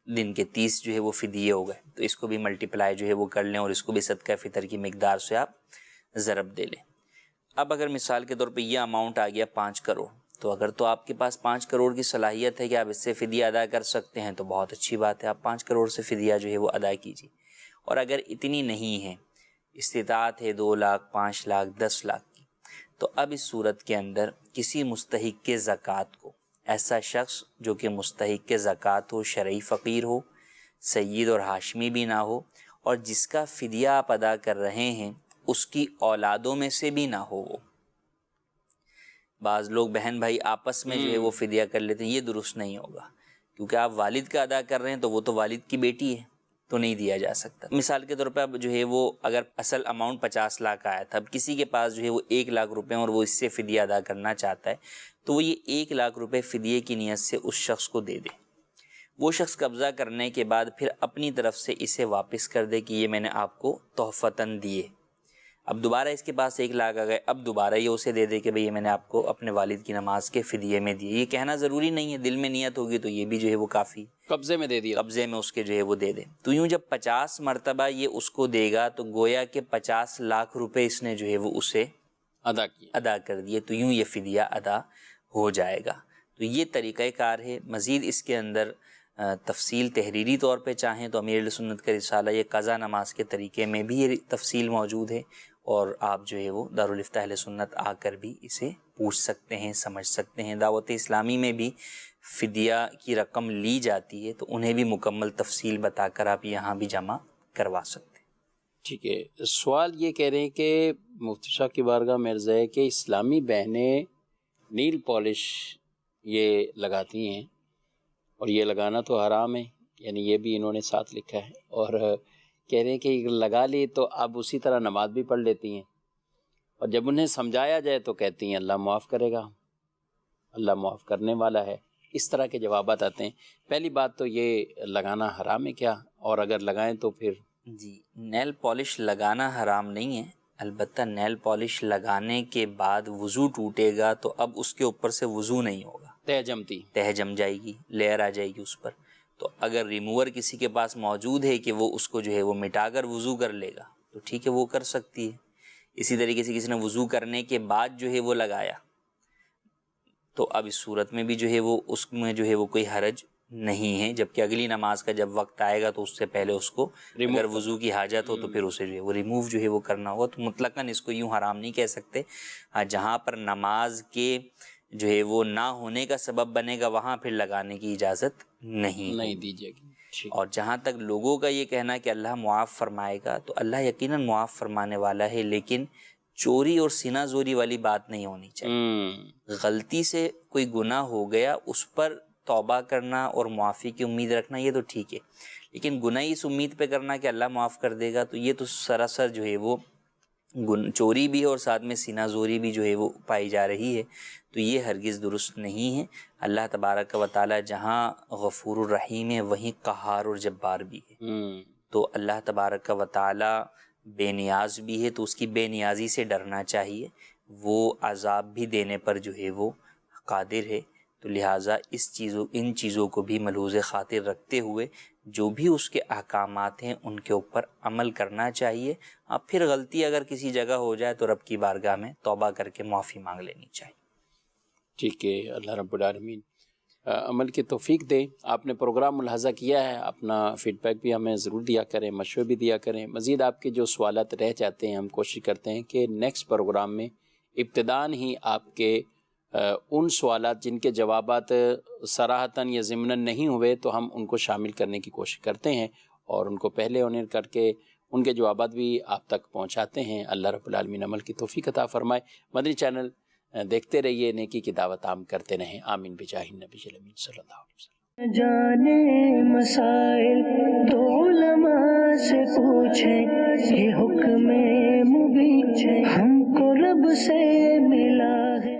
دن کے 30 جو ہے وہ فدیے ہو گئے، تو اس کو بھی ملٹیپلائی جو ہے وہ کر لیں اور اس کو بھی صدقہ فطر کی مقدار سے آپ ضرب دے لیں۔ اب اگر مثال کے طور پہ یہ اماؤنٹ آ گیا 5 کروڑ، تو اگر تو آپ کے پاس 5 کروڑ کی صلاحیت ہے کہ آپ اس سے فدیہ ادا کر سکتے ہیں تو بہت اچھی بات ہے، آپ 5 کروڑ سے فدیہ جو ہے وہ ادا کیجیے۔ اور اگر اتنی نہیں ہے، استطاعت ہے 2 لاکھ 5 لاکھ 10 لاکھ کی، تو اب اس صورت کے اندر کسی مستحق کے زکوٰۃ کو، ایسا شخص جو کہ مستحق کے زکوٰۃ ہو، شرعی فقیر ہو، سید اور ہاشمی بھی نہ ہو، اور جس کا فدیہ آپ ادا کر رہے ہیں اس کی اولادوں میں سے بھی نہ ہو۔ وہ بعض لوگ بہن بھائی آپس میں جو ہے وہ فدیہ کر لیتے ہیں، یہ درست نہیں ہوگا، کیونکہ آپ والد کا ادا کر رہے ہیں تو وہ تو والد کی بیٹی ہے، تو نہیں دیا جا سکتا۔ مثال کے طور پہ اب جو ہے وہ اگر اصل اماؤنٹ 50 لاکھ آیا تھا، اب کسی کے پاس جو ہے وہ 1 لاکھ روپے اور وہ اس سے فدیہ ادا کرنا چاہتا ہے، تو وہ یہ 1 لاکھ روپے فدیے کی نیت سے اس شخص کو دے دے۔ وہ شخص قبضہ کرنے کے بعد پھر اپنی طرف سے اسے واپس کر دے کہ یہ میں نے آپ کو تحفتاً دیے۔ اب دوبارہ اس کے پاس 1 لاکھ آ گئے، اب دوبارہ یہ اسے دے دے کہ بھئی یہ میں نے آپ کو اپنے والد کی نماز کے فدیے میں دیے۔ یہ کہنا ضروری نہیں ہے، دل میں نیت ہوگی تو یہ بھی جو ہے وہ کافی، قبضے میں دے دیا، قبضے میں اس کے جو ہے وہ دے دے۔ تو یوں جب 50 مرتبہ یہ اس کو دے گا تو گویا کہ 50 لاکھ روپے اس نے جو ہے وہ اسے ادا کر دیے، تو یوں یہ فدیہ ادا ہو جائے گا۔ تو یہ طریقہ کار ہے۔ مزید اس کے اندر تفصیل تحریری طور پہ چاہیں تو امیر اہل سنت کا رسالہ یہ قضا نماز کے طریقے میں بھی یہ تفصیل موجود ہے، اور آپ جو ہے وہ دارالفتہ اہل سنت آ کر بھی اسے پوچھ سکتے ہیں، سمجھ سکتے ہیں۔ دعوت اسلامی میں بھی فدیہ کی رقم لی جاتی ہے تو انہیں بھی مکمل تفصیل بتا کر آپ یہاں بھی جمع کروا سکتے ہیں۔ ٹھیک ہے، سوال یہ کہہ رہے ہیں کہ مفتی صاحب کی بارگاہ میں عرض ہے کہ اسلامی بہنیں نیل پالش یہ لگاتی ہیں، اور یہ لگانا تو حرام ہے، یعنی یہ بھی انہوں نے ساتھ لکھا ہے، اور کہہ رہے ہیں کہ لگا لی تو اب اسی طرح نماز بھی پڑھ لیتی ہیں، اور جب انہیں سمجھایا جائے تو کہتی ہیں اللہ معاف کرے گا، اللہ معاف کرنے والا ہے۔ اس طرح کے جوابات آتے ہیں۔ پہلی بات تو یہ لگانا حرام ہے کیا، اور اگر لگائیں تو پھر؟ جی، نیل پالش لگانا حرام نہیں ہے، البتہ نیل پالش لگانے کے بعد وضو ٹوٹے گا تو اب اس کے اوپر سے وضو نہیں ہوگا، تہ جم جائے گی، لیئر آ جائے گی اس پر۔ تو اگر ریموور کسی کے پاس موجود ہے کہ وہ اس کو جو ہے وہ مٹا کر وضو کر لے گا تو ٹھیک ہے، وہ کر سکتی ہے۔ اسی طریقے سے کسی نے وضو کرنے کے بعد جو ہے وہ لگایا تو اب اس صورت میں بھی جو ہے وہ اس میں جو ہے وہ کوئی حرج نہیں ہے، جبکہ اگلی نماز کا جب وقت آئے گا تو اس سے پہلے اس کو اگر وضو کی حاجت ہو تو پھر اسے جو ہے وہ ریموو جو ہے وہ کرنا ہوگا۔ تو مطلقاً اس کو یوں حرام نہیں کہہ سکتے، جہاں پر نماز کے جو ہے وہ نہ ہونے کا سبب بنے گا وہاں پھر لگانے کی اجازت نہیں دیجیے گی۔ اور جہاں تک لوگوں کا یہ کہنا کہ اللہ معاف فرمائے گا، تو اللہ یقیناً معاف فرمانے والا ہے، لیکن چوری اور سینہ زوری والی بات نہیں ہونی چاہیے۔ غلطی سے کوئی گناہ ہو گیا، اس پر توبہ کرنا اور معافی کی امید رکھنا یہ تو ٹھیک ہے، لیکن گناہ اس امید پہ کرنا کہ اللہ معاف کر دے گا تو یہ تو سراسر جو ہے وہ چوری بھی ہے اور ساتھ میں سینہ زوری بھی جو ہے وہ پائی جا رہی ہے، تو یہ ہرگز درست نہیں ہے۔ اللہ تبارک و تعالی جہاں غفور الرحیم ہے وہیں قہار اور جبار بھی ہے، تو اللہ تبارک و تعالی بے نیاز بھی ہے، تو اس کی بے نیازی سے ڈرنا چاہیے، وہ عذاب بھی دینے پر جو ہے وہ قادر ہے۔ تو لہٰذا ان چیزوں کو بھی ملحوظ خاطر رکھتے ہوئے جو بھی اس کے احکامات ہیں ان کے اوپر عمل کرنا چاہیے۔ اب پھر غلطی اگر کسی جگہ ہو جائے تو رب کی بارگاہ میں توبہ کر کے معافی مانگ لینی چاہیے۔ ٹھیک ہے، اللہ رب العالمین عمل کی توفیق دے۔ آپ نے پروگرام ملاحظہ کیا ہے، اپنا فیڈ بیک بھی ہمیں ضرور دیا کریں، مشورے بھی دیا کریں۔ مزید آپ کے جو سوالات رہ جاتے ہیں ہم کوشش کرتے ہیں کہ نیکسٹ پروگرام میں ابتداً ہی آپ کے ان سوالات جن کے جوابات صراحتاً یا ضمناً نہیں ہوئے تو ہم ان کو شامل کرنے کی کوشش کرتے ہیں، اور ان کو پہلے آنر کر کے ان کے جوابات بھی آپ تک پہنچاتے ہیں۔ اللہ رب العالمین عمل کی توفیق عطا فرمائے۔ مدنی چینل دیکھتے رہیے، نیکی کی دعوت عام کرتے رہیں۔ آمین بجاہ النبی الامین صلی اللہ علیہ وسلم۔ جانے مسائل تو علماء سے پوچھیں، یہ حکم مبین ہم کو رب سے ملا ہے۔